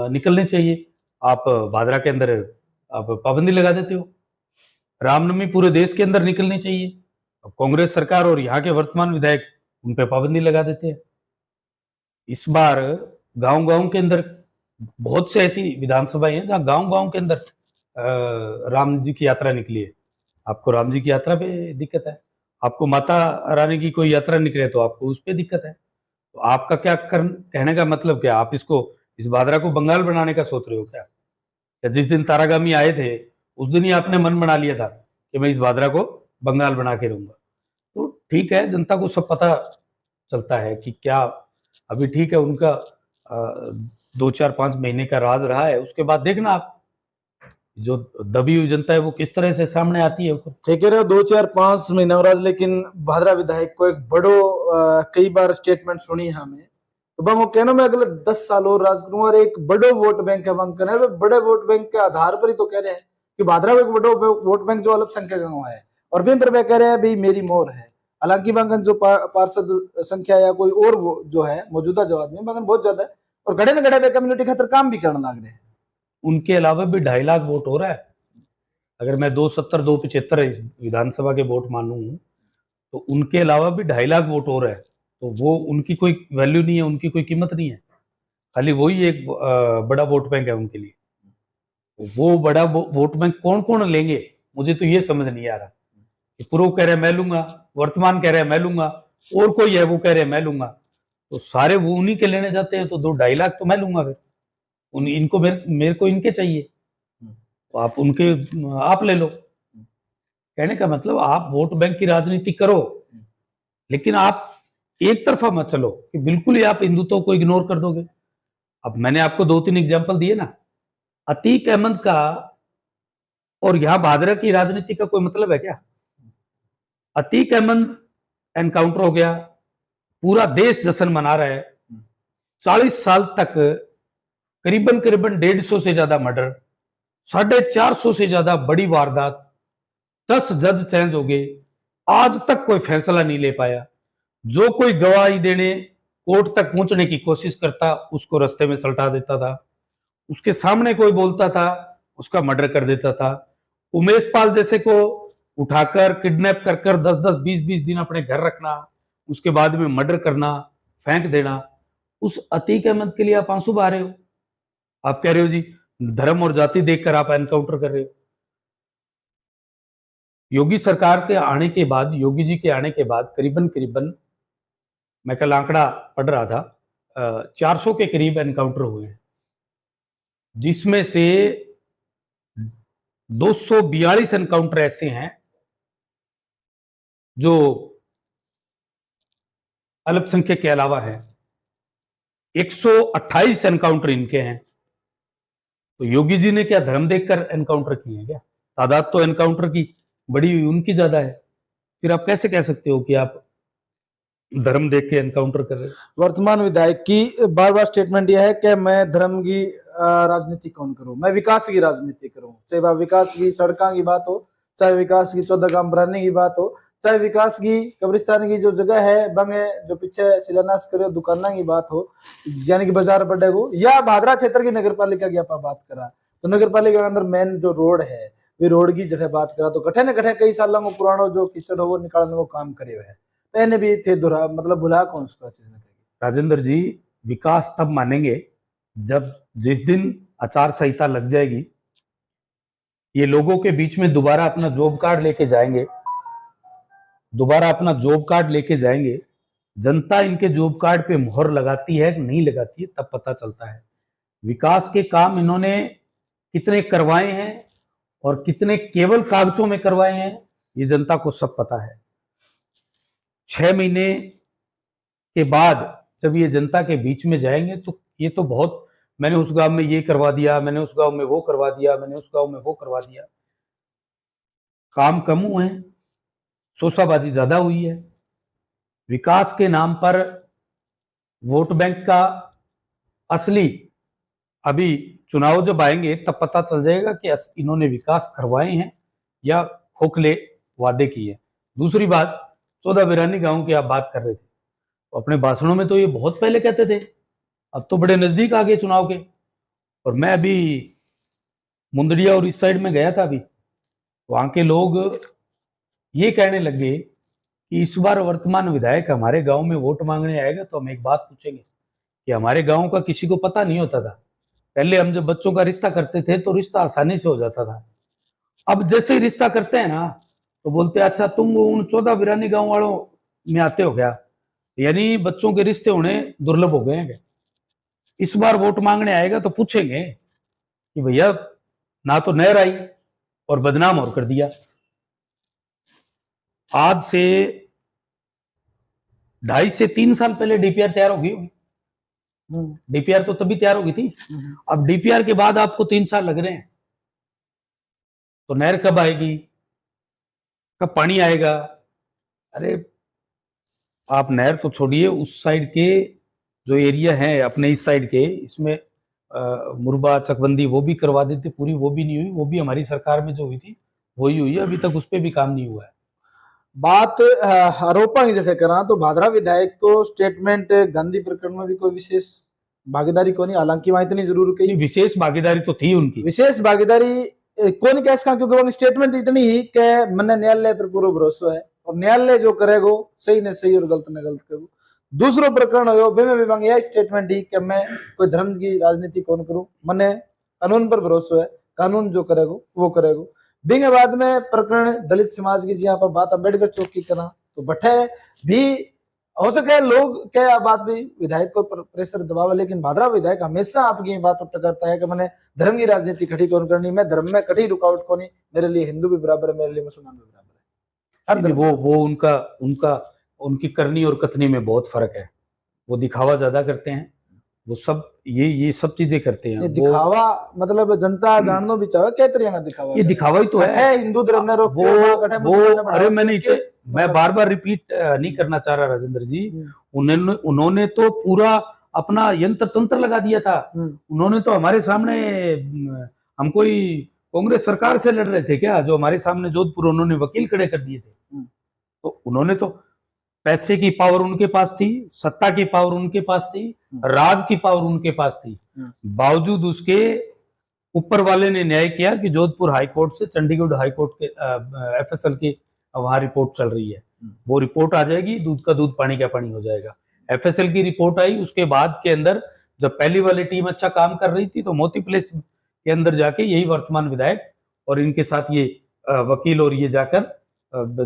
निकलनी चाहिए, आप भादरा के अंदर आप पाबंदी लगा देते हो। रामनवमी पूरे देश के अंदर निकलनी चाहिए, अब कांग्रेस सरकार और यहाँ के वर्तमान विधायक उन पे पाबंदी लगा देते हैं। इस बार गांव-गांव के अंदर बहुत से ऐसी विधानसभाएं हैं जहां गांव-गांव के अंदर राम जी की यात्रा निकली है। आपको राम जी की यात्रा पे दिक्कत है, आपको माता रानी की कोई यात्रा निकले तो आपको उस पे दिक्कत है। तो आपका क्या कहने का मतलब क्या? आप इस भादरा को बंगाल बनाने का सोच रहे हो क्या? या जिस दिन तारागामी आए थे, उस दिन ही आपने मन बना लिया था कि मैं इस भादरा को बंगाल बना के रहूँगा। तो ठीक है, जनता को सब पता चलता है कि क्या अभी ठीक है उनका 2, 4, 5 महीने का राज रहा है, उसके बाद देखना आप, जो दबी हुई जनता है वो किस तरह से सामने आती है ऊपर। ठीक कह रहे हो 2, 4, 5 महीने हो राज, लेकिन भादरा विधायक को एक बड़ो कई बार स्टेटमेंट सुनी है हमें, तो बंग वो कहना मैं अगले 10 साल और राज करूंगा और एक बड़ो वोट बैंक है बंग कहना है, बड़े वोट बैंक के आधार पर ही तो कह रहे हैं कि भादरा में एक बड़ो वोट बैंक जो अल्पसंख्यक गांव है, और बिन पर वे कह रहे हैं भाई मेरी मोर है। हालांकि बंगन जो पार्षद संख्या या कोई और वो जो है मौजूदा जो आदमी बंगन बहुत ज्यादा है, और गड़े न गड़े वे कम्युनिटी खातर काम भी करने लग रहे हैं। उनके अलावा भी 2.5 लाख वोट हो रहा है। अगर मैं 270, 275 इस विधानसभा के वोट मानूं, तो उनके अलावा भी 2.5 लाख वोट हो रहा है। तो वो उनकी कोई वैल्यू नहीं है, उनकी कोई कीमत नहीं है। खाली वही एक बड़ा वोट बैंक है उनके लिए। वो बड़ा वोट बैंक कौन-कौन लेंगे? मुझे तो ये समझ नहीं आ रहा। कि पूर्व कह रहे हैं मैं लूंगा, वर्तमान कह रहे हैं मैं लूंगा, और कोई है वो कह रहे हैं मैं लूंगा। तो सारे वो उन्हीं के लेने जाते हैं, तो 2-2.5 लाख तो मैं लूंगा फिर। इनको मेरे को इनके चाहिए, तो आप उनके आप ले लो। कहने का मतलब आप वोट बैंक की राजनीति करो, लेकिन आप एक तरफा मत चलो कि बिल्कुल ही आप हिंदुत्व को इग्नोर कर दोगे। अब मैंने आपको 2-3 एग्जाम्पल दिए ना, अतीक अहमद का और यहाँ भादरा की राजनीति का कोई मतलब है क्या? अतीक अहमद एनकाउंटर हो गया, पूरा देश जश्न मना रहा है। 40 साल तक करीबन करीबन 150 से ज्यादा मर्डर, 450 से ज्यादा बड़ी वारदात, 10 जज चेंज हो गए, आज तक कोई फैसला नहीं ले पाया। जो कोई गवाही देने कोर्ट तक पहुंचने की कोशिश करता उसको रास्ते में सल्टा देता था, उसके सामने कोई बोलता था उसका मर्डर कर देता था। उमेश पाल जैसे को उठाकर किडनैप कर कर 10-10, 20-20 दिन अपने घर रखना, उसके बाद में मर्डर करना, फेंक देना। उस अतीक अहमद के लिए आप आंसू बहा रहे हो। आप कह रहे हो जी धर्म और जाति देखकर आप एनकाउंटर कर रहे हो। योगी सरकार के आने के बाद, योगी जी के आने के बाद करीबन करीबन, मैं कल आंकड़ा पढ़ रहा था, 400 के करीब एनकाउंटर हुए हैं, जिसमें से 242 एनकाउंटर ऐसे हैं जो अल्पसंख्यक के अलावा है, 128 एनकाउंटर इनके हैं। तो योगी जी ने क्या धर्म देखकर एनकाउंटर किए हैं क्या? तादाद तो एनकाउंटर की बड़ी हुई उनकी ज्यादा है, फिर आप कैसे कह सकते हो कि आप धर्म देख के एनकाउंटर कर रहे हो? वर्तमान विधायक की बार बार स्टेटमेंट यह है कि मैं धर्म की राजनीति कौन करूं, मैं विकास की राजनीति करूं। चाहे वह विकास की सड़कों की बात हो, चाहे विकास की 14 गांव बनाने की बात हो, चाहे विकास की कब्रिस्तान की जो जगह है बंगे जो पीछे शिलान्यास करे दुकाना की बात हो, यानी कि बाजार बड़े को, या भादरा क्षेत्र की नगर पालिका की आप बात करा, तो नगर पालिका के अंदर मेन जो रोड है वे रोड की जगह बात करा तो कठे न कठे कई सालों को पुराना जो कीचड़ हो वो निकालने को काम करे हुए है। मैंने भी थे दुरा मतलब भुला कौन उसका चीज ने। राजेंद्र जी, विकास तब मानेंगे जब जिस दिन आचार संहिता लग जाएगी, ये लोगों के बीच में दोबारा अपना जॉब कार्ड लेके जाएंगे, दोबारा अपना जॉब कार्ड लेके जाएंगे, जनता इनके जॉब कार्ड पे मुहर लगाती है कि नहीं लगाती है तब पता चलता है। विकास के काम इन्होंने कितने करवाए हैं और कितने केवल कागजों में करवाए हैं, ये जनता को सब पता है। 6 महीने के बाद जब ये जनता के बीच में जाएंगे तो ये तो बहुत, मैंने उस गांव में ये करवा दिया, मैंने उस गांव में वो करवा दिया, मैंने उस गांव में वो करवा दिया। काम कम हुए हैं, शोशाबाजी ज्यादा हुई है। विकास के नाम पर वोट बैंक का असली, अभी चुनाव जब आएंगे तब पता चल जाएगा कि इन्होंने विकास करवाए हैं या खोखले वादे किए। दूसरी बात, 14 बिरानी गांव की आप बात कर रहे थे, तो अपने भाषणों में तो ये बहुत पहले कहते थे, अब तो बड़े नजदीक आ गए चुनाव के। और मैं अभी मुंदड़िया और इस साइड में गया था, अभी वहां के लोग ये कहने लगे कि इस बार वर्तमान विधायक हमारे गांव में वोट मांगने आएगा तो हम एक बात पूछेंगे कि हमारे गांव का किसी को पता नहीं होता था। पहले हम जब बच्चों का रिश्ता करते थे तो रिश्ता आसानी से हो जाता था। अब जैसे ही रिश्ता करते हैं ना तो बोलते हैं अच्छा तुम उन 14 बिरानी गांव वालों में आते हो क्या, यानी बच्चों के रिश्ते होने दुर्लभ हो गए हैं क्या? इस बार वोट मांगने आएगा तो पूछेंगे कि भैया ना तो नहर आई और बदनाम और कर दिया। आज से 2.5 से 3 साल पहले डीपीआर तैयार हो गई होगी। डीपीआर तो तभी तैयार होगी थी। अब डीपीआर के बाद आपको 3 साल लग रहे हैं, तो नहर कब आएगी, कब पानी आएगा? अरे आप नहर तो छोड़िए, उस साइड के जो एरिया है अपने इस साइड के, इसमें मुरबा चकबंदी वो भी करवा देते पूरी, वो भी नहीं हुई। वो भी हमारी सरकार में जो हुई थी वही हुई है, अभी तक उस पर भी काम नहीं हुआ है। बात आरोपा की जैसे करा तो भादरा विधायक को स्टेटमेंट गांधी प्रकरण में भी कोई विशेष भागीदारी को नहीं, हालांकि वहां इतनी जरूर कही विशेष भागीदारी तो थी उनकी, विशेष भागीदारी कौन कैस का, क्योंकि वो स्टेटमेंट इतनी ही कि मैंने न्यायालय पर पूरा भरोसा है और न्यायालय जो करेगो सही ने सही और गलत ने गलत करेगो। दूसरो प्रकरण हो में यह स्टेटमेंट ही कि मैं कोई धर्म की राजनीति कौन करूं, मैंने कानून पर भरोसा है, कानून जो करेगो वो करेगो। बिंगे बाद में प्रकरण दलित समाज की जहाँ पर बात अम्बेडकर चौक की करा तो बठे भी हो सके लोग क्या बात भी विधायक को प्रेशर दबाव, लेकिन भादरा विधायक हमेशा आपकी बात उठ करता है कि मैंने धर्म की राजनीति खड़ी कौन करनी, मैं धर्म में कभी रुकावट को नहीं, मेरे लिए हिंदू भी बराबर है, मेरे लिए मुसलमान भी बराबर है। हर धर्म वो उनका उनकी करनी और कथनी में बहुत फर्क है। वो दिखावा ज्यादा करते हैं, वो सब ये सब चीजें करते हैं। दिखावा मतलब जनता जानना भी चाहे क्या तरह दिखावा, ये दिखावा ही तो है। हिंदू धर्म में रोक अरे मैं बार बार रिपीट नहीं करना चाह रहा राजेंद्र जी, उन्होंने तो पूरा अपना यंत्र तंत्र लगा दिया था। उन्होंने तो हमारे सामने, हम कोई कांग्रेस सरकार से लड़ रहे थे क्या, जो हमारे सामने जोधपुर उन्होंने वकील खड़े कर दिए थे। तो उन्होंने तो पैसे की पावर उनके पास थी, सत्ता की पावर उनके पास थी, राज की पावर उनके पास थी, बावजूद उसके ऊपर वाले ने न्याय किया कि जोधपुर हाईकोर्ट से चंडीगढ़ हाईकोर्ट के एफएसएल की वहां रिपोर्ट चल रही है, वो रिपोर्ट आ जाएगी, दूध का दूध पानी का पानी हो जाएगा। एफएसएल की रिपोर्ट आई, उसके बाद के अंदर जब पहली वाली टीम अच्छा काम कर रही थी तो मोती प्लेस के अंदर जाके यही वर्तमान विधायक और इनके साथ ये वकील और ये जाकर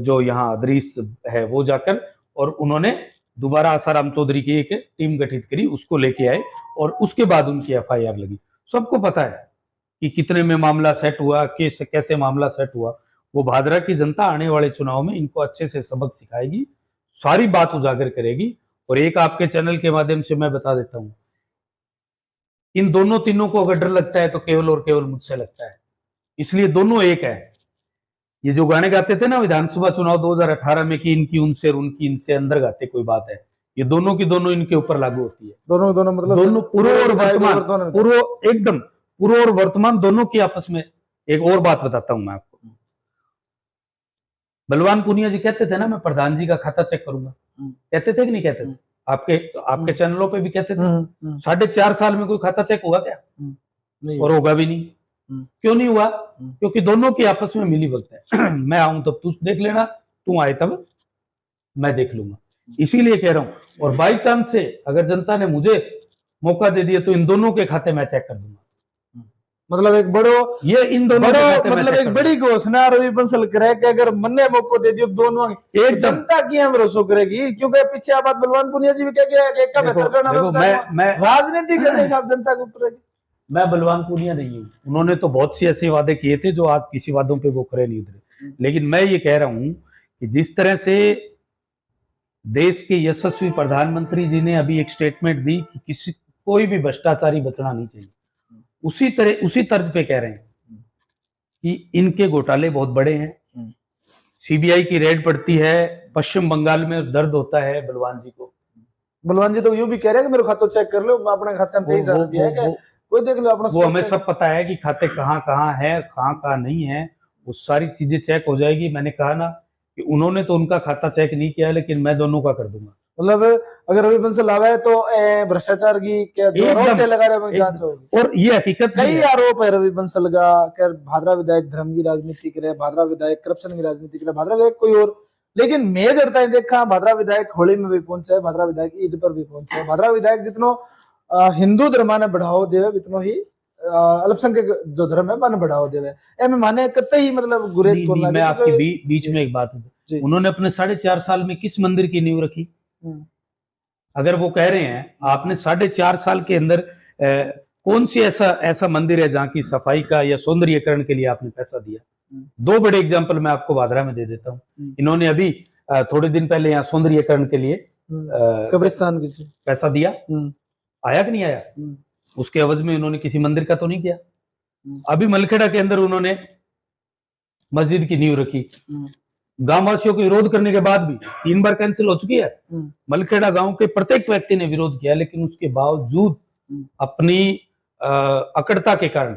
जो यहाँ अदरीस है वो जाकर और उन्होंने दोबारा आसाराम चौधरी की एक टीम गठित करी, उसको लेके आए और उसके बाद उनकी एफआईआर लगी। सबको पता है कि कितने में मामला सेट हुआ, कैसे मामला सेट हुआ। वो भादरा की जनता आने वाले चुनाव में इनको अच्छे से सबक सिखाएगी, सारी बात उजागर करेगी। और एक आपके चैनल के माध्यम से मैं बता देता हूं, इन दोनों तीनों को अगर डर लगता है तो केवल और केवल मुझसे लगता है, इसलिए दोनों एक है। ये जो गाने गाते थे ना विधानसभा चुनाव 2018 में कि इनकी उनसे और उनकी इनसे अंदर गाते कोई बात है, ये दोनों की दोनों इनके ऊपर लागू होती है। दोनों मतलब दोनों पूर्व और वर्तमान, पूर्व एकदम पूर्व और वर्तमान दोनों की आपस में। एक और बात बताता हूं मैं आपको, बलवान पूनिया जी कहते थे ना मैं प्रधान जी का खाता चेक करूंगा, कहते थे कि नहीं कहते थे? आपके चैनलों पे भी कहते थे। 4.5 साल में कोई खाता चेक हुआ क्या? और होगा भी नहीं। क्यों नहीं हुआ? क्योंकि दोनों की आपस में मिली भगत है। मैं आऊं तब तू देख लेना, तू आए तब मैं देख लूंगा, इसीलिए कह रहा हूं। और बाई चांस से अगर जनता ने मुझे मौका दे दिया तो इन दोनों के खाते मैं चेक कर दूंगा। मतलब एक बड़ो ये इन दोनों मतलब एक बड़ी घोषणा रवि बंसल करे कि अगर मन्ने मौको दे दियो दोनों एक जनता की हम भरोसा करेगी, क्योंकि पीछे बात बलवान पुनिया जी भी कह गया मैं राजनीति करने से जनता को करेगी। मैं बलवान पूनिया नहीं हूं, उन्होंने तो बहुत सी ऐसे वादे किए थे जो आज किसी वादों पे वो खरे नहीं उतरे। लेकिन मैं ये कह रहा हूं कि जिस तरह से देश के यशस्वी प्रधानमंत्री जी ने अभी एक स्टेटमेंट दी कि कोई भी भ्रष्टाचारी बचना नहीं चाहिए, उसी तर्ज पे कह रहे हैं कि इनके घोटाले बहुत बड़े हैं। सीबीआई की रेड पड़ती है, पश्चिम बंगाल में दर्द होता है बलवान जी को। बलवान जी तो यूं भी कह रहे हैं कि मेरे खाता चेक कर लो, मैं अपने खाते में 23,000 रुपया है, कोई देख लो अपना। वो हमें सब पता है कि खाते कहाँ कहाँ है, कहाँ नहीं है, वो सारी चीजें चेक हो जाएगी। मैंने कहा ना कि उन्होंने तो उनका खाता चेक नहीं किया, लेकिन मैं दोनों का कर दूंगा। मतलब अगर रवि बंसल आवे तो भ्रष्टाचार की क्या आरोप लगा रहे जांच होगी। और ये हकीकत कई आरोप है रवि बंसल का, भादरा विधायक धर्म की राजनीति करे, भादरा विधायक करप्शन की राजनीति करे, भादरा विधायक कोई और। लेकिन मैं जड़ता है देखा भादरा विधायक होली में भी पहुंचा है, भादरा विधायक ईद पर भी पहुंचा है, भादरा विधायक जितनो हिंदू धर्म ने बढ़ावो देवे इतनो ही अल्पसंख्यक जो धर्म है माने बढ़ावो देवे ए में माने कतई मतलब गुरेज नहीं, करना मैं आपके बीच जी। में एक बात जी। उन्होंने अपने 4.5 साल में किस मंदिर की नींव रखी? अगर वो कह रहे हैं आपने 4.5 साल के अंदर कौन सी ऐसा मंदिर है जहाँ की सफाई का या सौंदर्यीकरण के लिए आपने पैसा दिया? 2 बड़े एग्जाम्पल मैं आपको भादरा में दे देता हूँ। इन्होंने अभी थोड़े दिन पहले यहाँ सौंदर्यीकरण के लिए कब्रिस्तान की पैसा दिया, आया कि नहीं आया? उसके एवज में उन्होंने किसी मंदिर का तो नहीं किया। अभी मलखेड़ा के अंदर उन्होंने मस्जिद की नींव रखी, गांव वासियों को विरोध करने के बाद भी 3 बार कैंसिल हो चुकी है। मलखेड़ा गांव के प्रत्येक व्यक्ति ने विरोध किया, लेकिन उसके बावजूद अपनी अकड़ता के कारण,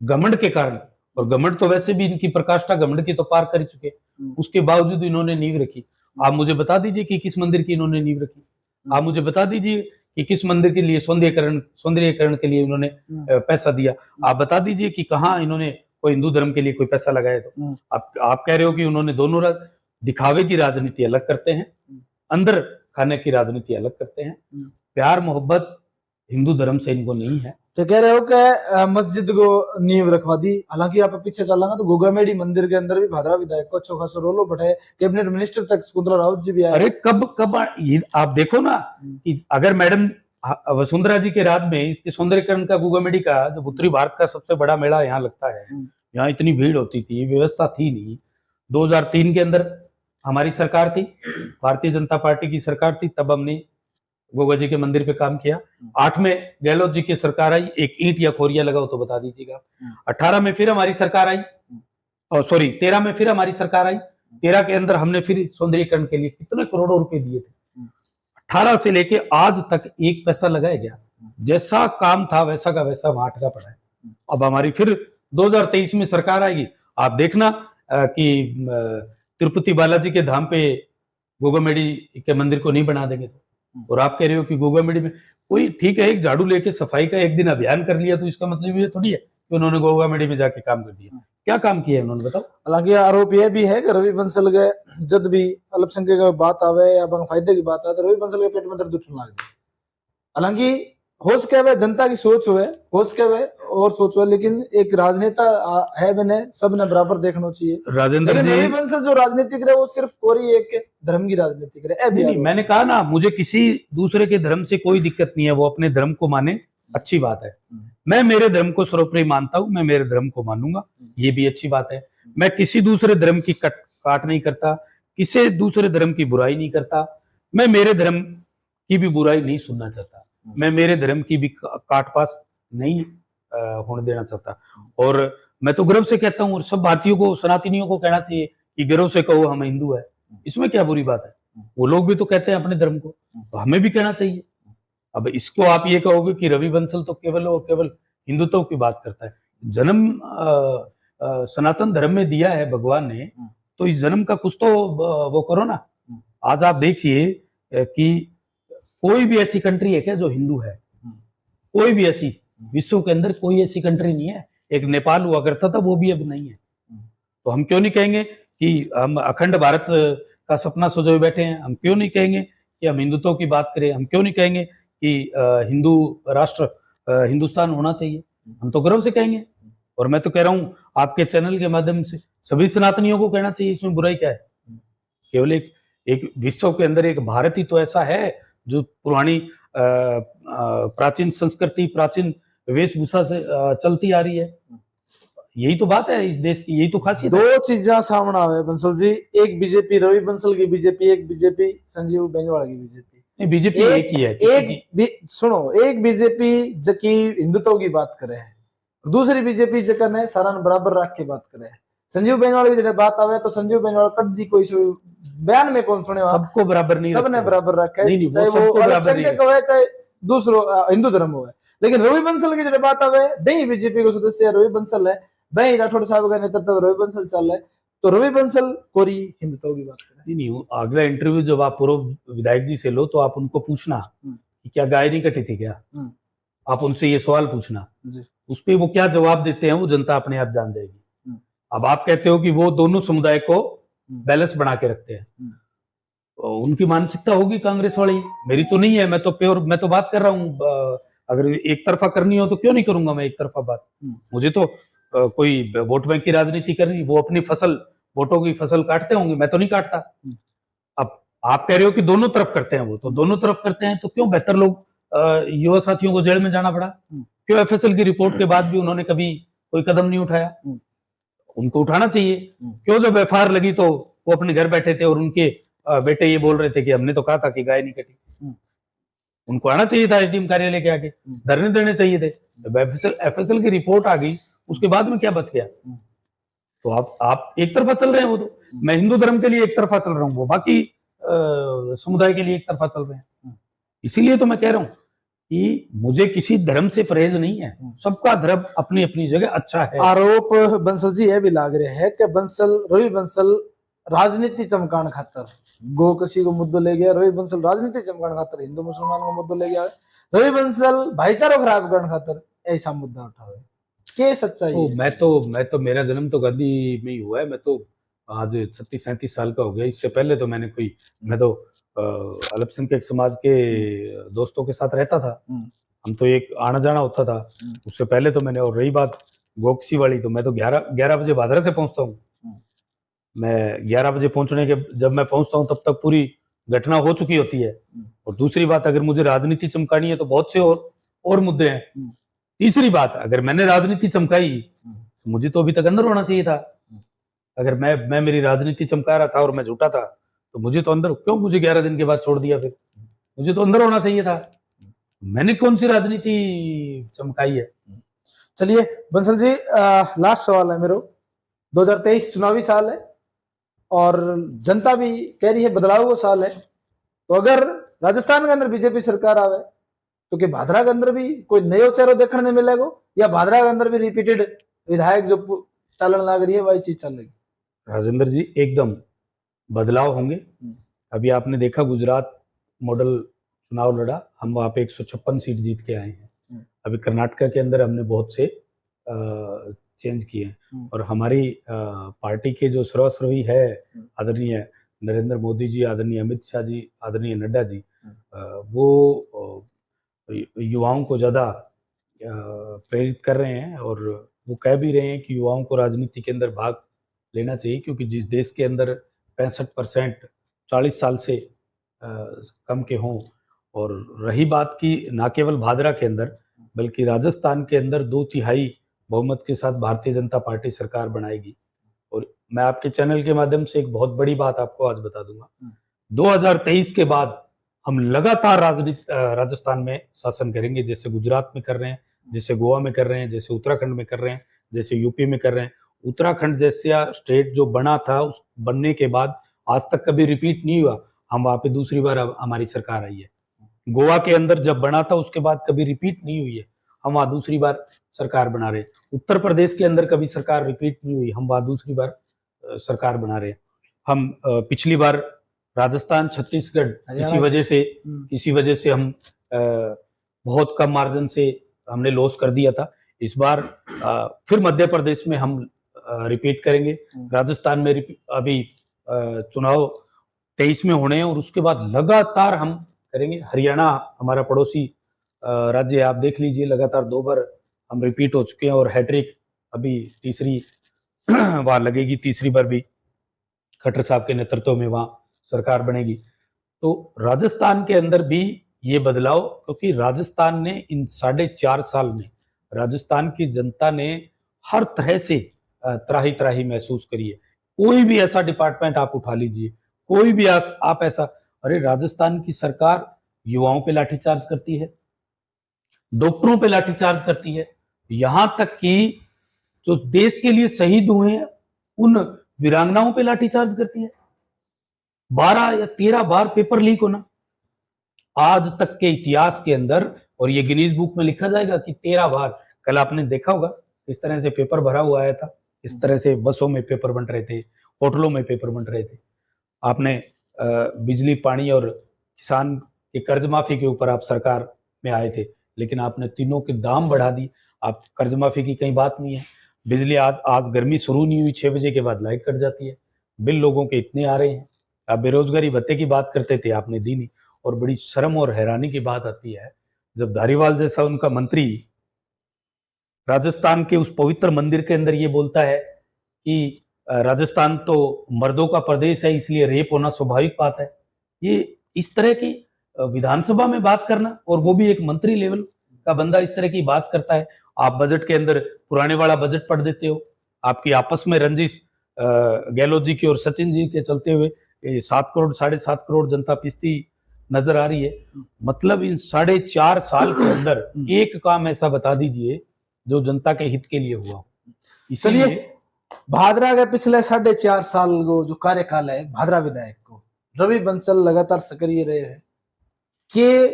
घमंड के कारण, और घमंड तो वैसे भी इनकी प्रकाष्ठा घमंड की तो पार कर चुके, उसके बावजूद इन्होंने नींव रखी। आप मुझे बता दीजिए कि किस मंदिर की इन्होंने नींव रखी। आप मुझे बता दीजिए कि किस मंदिर के लिए सौंदर्यीकरण के लिए इन्होंने पैसा दिया। आप बता दीजिए कि कहाँ इन्होंने कोई हिंदू धर्म के लिए कोई पैसा लगाया। तो आप कह रहे हो कि उन्होंने दोनों दिखावे की राजनीति अलग करते हैं, अंदर खाने की राजनीति अलग करते हैं। प्यार मोहब्बत हिंदू धर्म से इनको नहीं है। तो कह रहे हो कि मस्जिद को नींव रखवा दी। हालांकि आप पीछे चलांगा तो गोगामेड़ी मंदिर के अंदर भी भादरा विधायक को अच्छो खासा रोलो बैठे, कैबिनेट मिनिस्टर तक शकुंतला राउत जी भी आए। अरे कब आप देखो ना कि अगर मैडम वसुंधरा जी के राज में इसके सौंदर्यीकरण का गोगामेड़ी का जो उत्तरी भारत का सबसे बड़ा मेला यहाँ लगता है, यहाँ इतनी भीड़ होती थी, व्यवस्था थी नहीं। 2003 के अंदर हमारी सरकार थी, भारतीय जनता पार्टी की सरकार थी, तब हमने गोगा जी के मंदिर पे काम किया। 8 में गहलोत जी की सरकार आई, एक ईंट या खोरिया लगाओ तो बता दीजिएगा। 18 में फिर हमारी सरकार आई, और सॉरी 13 में फिर हमारी सरकार आई। 13 के अंदर हमने फिर सौंदर्यीकरण के लिए कितने करोड़ों रुपए दिए थे। 18 से लेके आज तक एक पैसा लगाया गया, जैसा काम था वैसा का वैसा वहां अटका पड़ा है। अब हमारी फिर 2023 में सरकार आएगी, आप देखना कि तिरुपति बालाजी के धाम पे गोगामेड़ी के मंदिर को नहीं बना देंगे। और आप कह रहे हो कि गोगामेड़ी में कोई, ठीक है, एक झाड़ू लेके सफाई का एक दिन अभियान कर लिया तो इसका मतलब ये थोड़ी है कि उन्होंने गोगामेड़ी में जाके काम कर दिया। क्या काम किया है उन्होंने, बताओ। हालांकि आरोप यह भी है कि रवि बंसल के जब भी अल्पसंख्यक की बात आवे या फायदे की बात आवे तो रवि बंसल के पेट में दर्द उठने लग जाए। हालांकि होश क्या है, जनता की सोच हो है, होश क्या है और सोच हो, लेकिन एक राजनेता है, मैंने सबने बराबर देखना चाहिए। राजेंद्र जी, रवि बंसल जो राजनीति करे वो सिर्फ कोई एक धर्म की राजनीति करे। नहीं, मैंने कहा ना, मुझे किसी दूसरे के धर्म से कोई दिक्कत नहीं है, वो अपने धर्म को माने, अच्छी बात है। मैं मेरे धर्म को सर्वोपरि मानता हूं, मैं मेरे धर्म को मानूंगा, ये भी अच्छी बात है। मैं किसी दूसरे धर्म की काट नहीं करता, किसी दूसरे धर्म की बुराई नहीं करता, मैं मेरे धर्म की भी बुराई नहीं सुनना चाहता, मैं मेरे धर्म की भी काट पास नहीं होने देना चाहता। और मैं तो गर्व से कहता हूँ, और सब भारतीयों को, सनातनियों को कहना चाहिए कि गर्व से कहो हम हिंदू है, इसमें क्या बुरी बात है। वो लोग भी तो कहते हैं अपने धर्म को, तो हमें भी कहना चाहिए। अब इसको आप ये कहोगे कि रवि बंसल तो केवल और केवल हिंदुत्व की बात करता है। जन्म सनातन धर्म में दिया है भगवान ने, तो इस जन्म का कुछ तो वो करो ना। आज आप देखिए कि कोई भी ऐसी कंट्री है क्या जो हिंदू है? कोई भी ऐसी विश्व के अंदर कोई ऐसी कंट्री नहीं है। एक नेपाल हुआ करता था, वो भी अब नहीं है। तो हम क्यों नहीं कहेंगे कि हम अखंड भारत का सपना सजोए बैठे हैं? हम क्यों नहीं कहेंगे कि हम हिंदुत्व की बात करें? हम क्यों नहीं कहेंगे कि हिंदू राष्ट्र हिंदुस्तान होना चाहिए? हम तो गर्व से कहेंगे। और मैं तो कह रहा हूँ आपके चैनल के माध्यम से सभी सनातनियों को कहना चाहिए, इसमें बुराई क्या है? केवल एक विश्व के अंदर एक भारत ही तो ऐसा है जो पुरानी प्राचीन संस्कृति, प्राचीन वेशभूषा से चलती आ रही है। यही तो बात है इस देश की, यही तो खासियत है। दो चीजें सामने आवे बंसल जी, एक बीजेपी रवि बंसल की बीजेपी, एक बीजेपी संजीव बेनीवाल की बीजेपी। बीजेपी एक ही है। सुनो, एक बीजेपी जकी हिंदुत्व की बात करे है, दूसरी बीजेपी जकन है सारा बराबर रख के बात करे है। संजीव बेनीवाल की जब बात आवे तो संजीव बेनीवाल कभी कोई बयान में कौन सुने, सबको बराबर नहीं, सबने बराबर रखा है, चाहे वो अल्पसंख्यक हो चाहे दूसरो हिंदू धर्म हो। लेकिन रवि बंसल की जब बात आवे, नहीं बीजेपी को सदस्य रवि बंसल है, भाई राठौड़ साहब का नेतृत्व रवि बंसल चल रहा है, तो रवि बंसल कोरी हिंदुत्व की बात करें। नहीं, अगला इंटरव्यू जब आप पूर्व विधायक जी से लो तो आप उनको पूछना कि क्या गाय नहीं कटी थी क्या, आप उनसे ये सवाल पूछना, उस पर वो क्या जवाब देते हैं वो जनता अपने आप जान जाएगी। अब आप कहते हो कि वो दोनों समुदाय को बैलेंस बना के रखते हैं, तो उनकी मानसिकता होगी कांग्रेस वाली, मेरी तो नहीं है। मैं तो बात कर रहा हूँ अगर एक तरफा करनी हो तो क्यों नहीं करूंगा मैं एक तरफा बात। मुझे तो कोई वोट बैंक की राजनीति करनी, वो अपनी फसल, वोटों की फसल काटते होंगे, मैं तो नहीं काटता। अब आप कह रहे हो कि दोनों तरफ करते हैं, वो तो दोनों तरफ करते हैं, तो क्यों बेहतर लोग युवा साथियों को जेल में जाना पड़ा? क्यों एफएसएल की रिपोर्ट के बाद भी उन्होंने कभी कोई कदम नहीं उठाया? उनको उठाना चाहिए। क्यों जब एफआईआर लगी तो वो अपने घर बैठे थे और उनके बेटे ये बोल रहे थे कि हमने तो कहा था कि गाय नहीं कटी? उनको आना चाहिए था एसडीएम कार्यालय के आगे, धरने देने चाहिए थे। जब एफएसएल की रिपोर्ट आ गई उसके बाद में क्या बच गया? तो आप एक तरफा चल रहे हैं। वो तो मैं हिंदू धर्म के लिए एक तरफा चल रहा हूँ, वो बाकी समुदाय के लिए एक तरफा चल रहे हैं। इसीलिए तो मैं कह रहा हूँ कि मुझे किसी धर्म से परहेज नहीं है, सबका धर्म अपनी अपनी जगह अच्छा है। आरोप बंसल जी ये भी लाग रहे हैं कि रवि बंसल राजनीति चमकान खातर गो कशी को मुद्दो ले गया, रवि बंसल राजनीति चमकान खातर हिंदू मुसलमान को मुद्दो ले गया, रवि बंसल भाईचारा खराब करने खातर ऐसा मुद्दा उठावे। के सच्चाई है? मैं तो मेरा जन्म तो गद्दी में ही हुआ है। मैं तो आज 36-37 साल का हो गया। इससे पहले तो मैं तो अल्पसंख्यक समाज के दोस्तों के साथ रहता था। हम तो एक आना जाना होता था। उससे पहले तो मैंने, और रही बात गोकसी वाली, तो मैं तो 11 बजे भादरा से पहुंचता हूँ। मैं 11 बजे पहुंचने के, जब मैं पहुंचता हूँ तब तक पूरी घटना हो चुकी होती है। और दूसरी बात, अगर मुझे राजनीति चमकानी है तो बहुत से और मुद्दे हैं। तीसरी बात, अगर मैंने राजनीति चमकाई तो मुझे तो अभी तक अंदर होना चाहिए था। अगर मैं मेरी राजनीति चमका रहा था और मैं झूठा था तो मुझे तो अंदर, क्यों मुझे 11 दिन के बाद छोड़ दिया? फिर मुझे तो अंदर होना चाहिए था। मैंने कौन सी राजनीति चमकाई है? चलिए बंसल जी, लास्ट सवाल है मेरा। 2023 चुनावी साल है और जनता भी कह रही है बदलाव का साल है, तो अगर राजस्थान के अंदर बीजेपी सरकार आवे तो क्या भादरा के अंदर भी कोई नयो चेहरा देखने नहीं मिलेगा, या भादरा के अंदर भी रिपीटेड विधायक जो चलन लग रही है वही चीज चलेगी? राजेंद्र जी, एकदम बदलाव होंगे। अभी आपने देखा गुजरात मॉडल चुनाव लड़ा, हम वहां पे 156 सीट जीत के आए हैं। अभी कर्नाटका के अंदर हमने बहुत से चेंज किए हैं। और हमारी पार्टी के जो सर्वस्वी है, आदरणीय नरेंद्र मोदी जी, आदरणीय अमित शाह जी, आदरणीय नड्डा जी, वो युवाओं को ज़्यादा प्रेरित कर रहे हैं। और वो कह भी रहे हैं कि युवाओं को राजनीति के अंदर भाग लेना चाहिए, क्योंकि जिस देश के अंदर 65% 40 साल से कम के हों, और रही बात की ना केवल भादरा के अंदर बल्कि राजस्थान के अंदर 2/3 बहुमत के साथ भारतीय जनता पार्टी सरकार बनाएगी। और मैं आपके चैनल के माध्यम से एक बहुत बड़ी बात आपको आज बता दूंगा, 2023 के बाद हम लगातार राजस्थान में शासन करेंगे, जैसे गुजरात में कर रहे हैं, जैसे गोवा में कर रहे हैं, जैसे उत्तराखंड में कर रहे हैं, जैसे यूपी में कर रहे हैं। उत्तराखंड जैसा स्टेट जो बना था, उस बनने के बाद आज तक कभी रिपीट नहीं हुआ, हम वहां पे दूसरी बार हमारी सरकार आई है। गोवा के अंदर जब बना था उसके बाद कभी रिपीट नहीं हुई है, हम वहां दूसरी बार सरकार बना रहे हैं। उत्तर प्रदेश के अंदर कभी सरकार रिपीट नहीं हुई, हम वहां दूसरी बार सरकार बना रहे हैं। हम पिछली बार राजस्थान, छत्तीसगढ़ इसी वजह से हम बहुत कम मार्जिन से हमने लॉस कर दिया था। इस बार फिर मध्य प्रदेश में हम रिपीट करेंगे। राजस्थान में अभी चुनाव 23 में होने हैं और उसके बाद लगातार हम करेंगे। हरियाणा हमारा पड़ोसी राज्य, आप देख लीजिए, लगातार 2 बार हम रिपीट हो चुके हैं और हैट्रिक अभी तीसरी बार लगेगी। तीसरी बार भी खट्टर साहब के नेतृत्व में वहां सरकार बनेगी। तो राजस्थान के अंदर भी ये बदलाव, क्योंकि राजस्थान ने इन 4.5 साल में राजस्थान की जनता ने हर तरह से त्राही त्राही महसूस करी है। कोई भी ऐसा डिपार्टमेंट आप उठा लीजिए, कोई भी आप ऐसा, अरे राजस्थान की सरकार युवाओं पे लाठीचार्ज करती है, डॉक्टरों पे लाठीचार्ज करती है, यहां तक कि जो देश के लिए शहीद हुए हैं उन वीरांगनाओं पे लाठीचार्ज करती है। 12 या 13 बार पेपर लीक होना आज तक के इतिहास के अंदर, और ये गिनीज बुक में लिखा जाएगा कि 13 बार। कल आपने देखा होगा किस तरह से पेपर भरा हुआ आया था, इस तरह से बसों में पेपर बन रहे थे, होटलों में पेपर बन रहे थे। आपने बिजली, पानी और किसान के कर्ज माफी के ऊपर आप सरकार में आए थे, लेकिन आपने तीनों के दाम बढ़ा दी। आप कर्ज माफी की कहीं बात नहीं है। बिजली आज गर्मी शुरू नहीं हुई, 6 बजे के बाद लाइट कट जाती है। बिल लोगों के इतने आ रहे हैं। आप बेरोजगारी भत्ते की बात करते थे, आपने दी नहीं। और बड़ी शर्म और हैरानी की बात आती है जब धारीवाल जैसा उनका मंत्री राजस्थान के उस पवित्र मंदिर के अंदर ये बोलता है कि राजस्थान तो मर्दों का प्रदेश है, इसलिए रेप होना स्वाभाविक बात है। ये इस तरह की विधानसभा में बात करना, और वो भी एक मंत्री लेवल का बंदा इस तरह की बात करता है। आप बजट के अंदर पुराने वाला बजट पढ़ देते हो, आपकी आपस में रंजिश गहलोत जी की और सचिन जी के चलते हुए 7 करोड़ 7.5 करोड़ जनता पिसती नजर आ रही है। मतलब इन 4.5 साल के अंदर एक काम ऐसा बता दीजिए जो जनता के हित के लिए हुआ। चलिए, इसलिए भादरा के पिछले 4.5 साल को जो कार्यकाल है भादरा विधायक को रवि बंसल लगातार सक्रिय रहे हैं के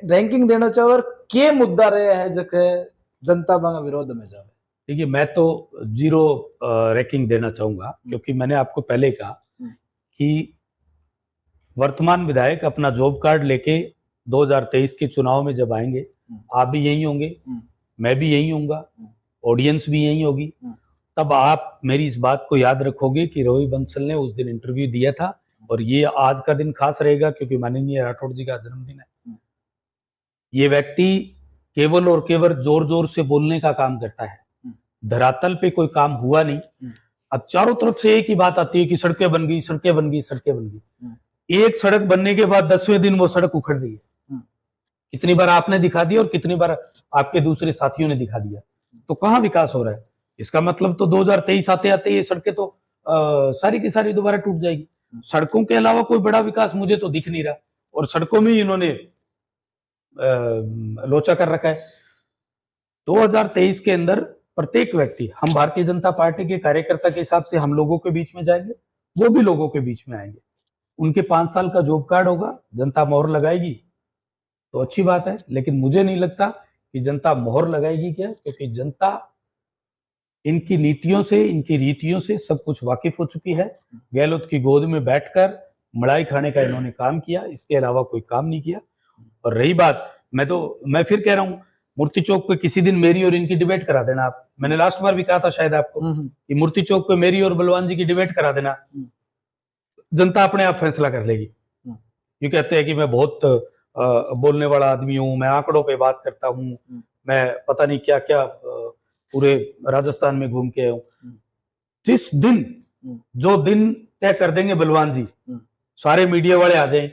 रैंकिंग देना चाहिए और के मुद्दा रहे है जके जनता बांगा विरोध में जावे। देखिए, मैं तो 0 रैंकिंग देना चाहूंगा, क्योंकि मैंने आपको पहले कहा कि वर्तमान विधायक अपना जॉब कार्ड लेके 2023 के चुनाव में जब आएंगे, आप भी यही होंगे, मैं भी यही होऊंगा, ऑडियंस भी यही होगी, तब आप मेरी इस बात को याद रखोगे कि रवि बंसल ने उस दिन इंटरव्यू दिया था। और ये आज का दिन खास रहेगा क्योंकि माननीय राठौड़ जी का जन्मदिन है। ये व्यक्ति केवल और केवल जोर जोर से बोलने का काम करता है, धरातल पे कोई काम हुआ नहीं। अब चारों तरफ से एक ही बात आती है कि सड़कें बन गई, सड़कें बन गई, सड़कें बन गई। एक सड़क बनने के बाद 10वें दिन वो सड़क उखड़ रही है। कितनी बार आपने दिखा दिया और कितनी बार आपके दूसरे साथियों ने दिखा दिया, तो कहाँ विकास हो रहा है? इसका मतलब तो 2023 आते आते ये सड़कें तो सारी की सारी दोबारा टूट जाएगी। सड़कों के अलावा कोई बड़ा विकास मुझे तो दिख नहीं रहा, और सड़कों में इन्होंने लोचा कर रखा है। 2023 के अंदर प्रत्येक व्यक्ति, हम भारतीय जनता पार्टी के कार्यकर्ता के हिसाब से हम लोगों के बीच में जाएंगे, वो भी लोगों के बीच में आएंगे। उनके 5 साल का जॉब कार्ड होगा, जनता मोहर लगाएगी तो अच्छी बात है, लेकिन मुझे नहीं लगता कि जनता मोहर लगाएगी। क्या? क्योंकि जनता इनकी नीतियों से, इनकी रीतियों से सब कुछ वाकिफ हो चुकी है। गहलोत की गोद में बैठकर मलाई खाने का इन्होंने काम किया, इसके अलावा कोई काम नहीं किया। और रही बात, मैं फिर कह रहा हूं, मूर्ति चौक पे किसी दिन मेरी और इनकी डिबेट करा देना आप। मैंने लास्ट बार भी कहा था शायद आपको कि मूर्ति चौक पे मेरी और बलवान जी की डिबेट करा देना, जनता अपने आप फैसला कर लेगी। ये कहते हैं कि मैं बहुत बोलने वाला आदमी हूं, मैं आंकड़ों पे बात करता हूं, मैं पता नहीं क्या क्या पूरे राजस्थान में घूम के आया हूं। जिस दिन, जो दिन तय कर देंगे बलवान जी, सारे मीडिया वाले आ जाएं,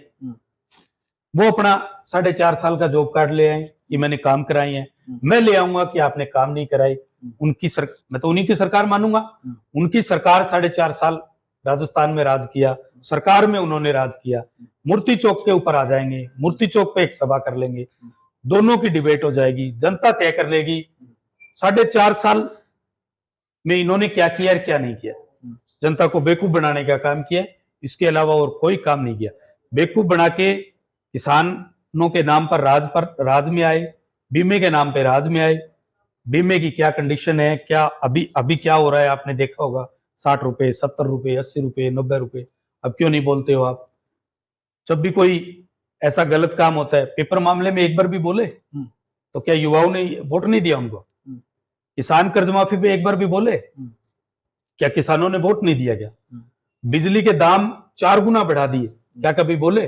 वो अपना 4.5 साल का जॉब कार्ड ले आए कि मैंने काम कराई है, मैं ले आऊंगा कि आपने काम नहीं कराई। मैं तो उन्हीं की सरकार मानूंगा। उनकी सरकार 4.5 साल राजस्थान में राज किया, सरकार में उन्होंने राज किया। मूर्ति चौक के ऊपर आ जाएंगे, मूर्ति चौक पे एक सभा कर लेंगे, दोनों की डिबेट हो जाएगी, जनता तय कर लेगी 4.5 साल में इन्होंने क्या किया और क्या नहीं किया। जनता को बेवकूफ बनाने का काम किया, इसके अलावा और कोई काम नहीं किया। बेवकूफ बना के किसानों के नाम पर राज में आए, बीमे के नाम पे राज में आए। बीमे की क्या कंडीशन है, क्या अभी क्या हो रहा है आपने देखा होगा, 60 रुपए, 70 रुपए, 80 रुपए, 90 रुपए। अब क्यों नहीं बोलते हो आप? जब भी कोई ऐसा गलत काम होता है, पेपर मामले में एक बार भी बोले तो क्या युवाओं ने वोट नहीं दिया उनको? किसान कर्ज माफी पे एक बार भी बोले? क्या किसानों ने वोट नहीं दिया? क्या बिजली के दाम 4 गुना बढ़ा दिए? क्या कभी बोले?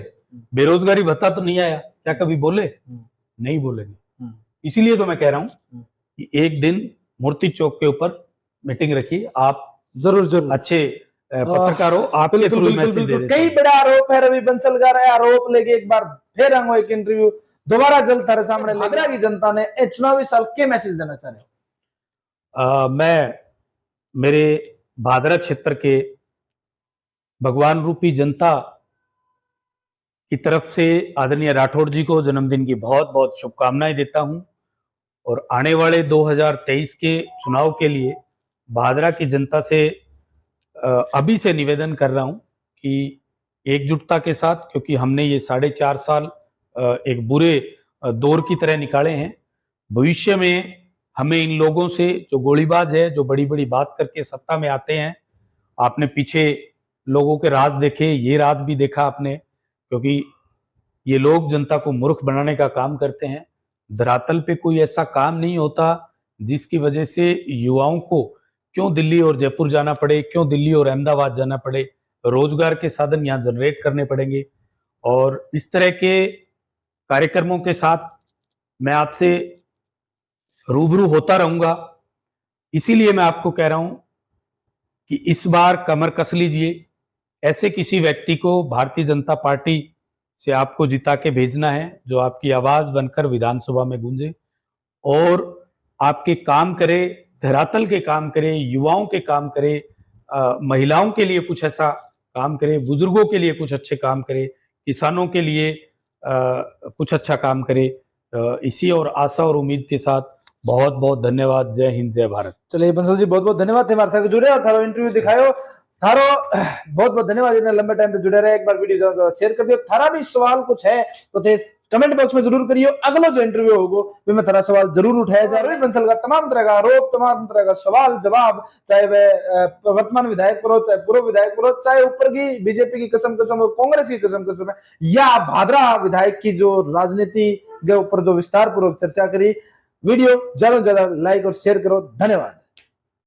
बेरोजगारी भत्ता तो नहीं आया? क्या कभी बोले? नहीं बोलेंगे। इसीलिए तो मैं कह रहा हूं कि एक दिन मूर्ति चौक के ऊपर मीटिंग रखिए। आप जरूर अच्छे पत्रकार हो, आपके थ्रू मैसेज दे देते कई बड़ा आरोप है रवि बंसल का, रहा आरोप लेके एक बार फिर आऊंगा, एक इंटरव्यू दोबारा जल्द थारे सामने भादरा की जनता ने चुनावी साल के मैसेज देना चाह रहे हो? मैं मेरे भादरा क्षेत्र के भगवान रूपी जनता की तरफ से आदरणीय राठौड़ जी को जन्मदिन की बहुत बहुत शुभकामनाएं देता हूं, और आने वाले 2023 के चुनाव के लिए भादरा की जनता से अभी से निवेदन कर रहा हूं कि एकजुटता के साथ, क्योंकि हमने ये 4.5 साल एक बुरे दौर की तरह निकाले हैं। भविष्य में हमें इन लोगों से, जो गोलीबाज है, जो बड़ी बड़ी बात करके सत्ता में आते हैं, आपने पीछे लोगों के राज देखे, ये राज भी देखा आपने, क्योंकि ये लोग जनता को मूर्ख बनाने का काम करते हैं। धरातल पे कोई ऐसा काम नहीं होता जिसकी वजह से युवाओं को क्यों दिल्ली और जयपुर जाना पड़े, क्यों दिल्ली और अहमदाबाद जाना पड़े। रोजगार के साधन यहाँ जनरेट करने पड़ेंगे, और इस तरह के कार्यक्रमों के साथ मैं आपसे रूबरू होता रहूंगा। इसीलिए मैं आपको कह रहा हूं कि इस बार कमर कस लीजिए। ऐसे किसी व्यक्ति को भारतीय जनता पार्टी से आपको जिता के भेजना है जो आपकी आवाज बनकर विधानसभा में गूंजे और आपके काम करे, धरातल के काम करे, युवाओं के काम करे, महिलाओं के लिए कुछ ऐसा काम करे, बुजुर्गों के लिए कुछ अच्छे काम करे, किसानों के लिए कुछ अच्छा काम करे। इसी और आशा और उम्मीद के साथ बहुत बहुत धन्यवाद। जय हिंद, जय भारत। चलिए बंसल जी, बहुत बहुत धन्यवाद थे हमारे साथ जुड़े और थारो इंटरव्यू दिखायो। थारो बहुत बहुत धन्यवाद, इतने लंबे टाइम पे जुड़े रहे। एक बार वीडियो ज्यादा शेयर कर दियो। थारा भी सवाल कुछ है तो थे कमेंट बॉक्स में जरूर करियो। अगला जो इंटरव्यू होगा वे में थारा सवाल जरूर उठाया जाए। रवि बंसल का तमाम तरह का आरोप, तमाम तरह का सवाल जवाब, चाहे वह वर्तमान विधायक पर हो, चाहे पूर्व विधायक पर हो, चाहे ऊपर की बीजेपी की कसम कसम हो, कांग्रेस की कसम कसम है, या भादरा विधायक की जो राजनीति के ऊपर जो विस्तार पूर्वक चर्चा करी। वीडियो ज्यादा से ज्यादा लाइक और शेयर करो। धन्यवाद।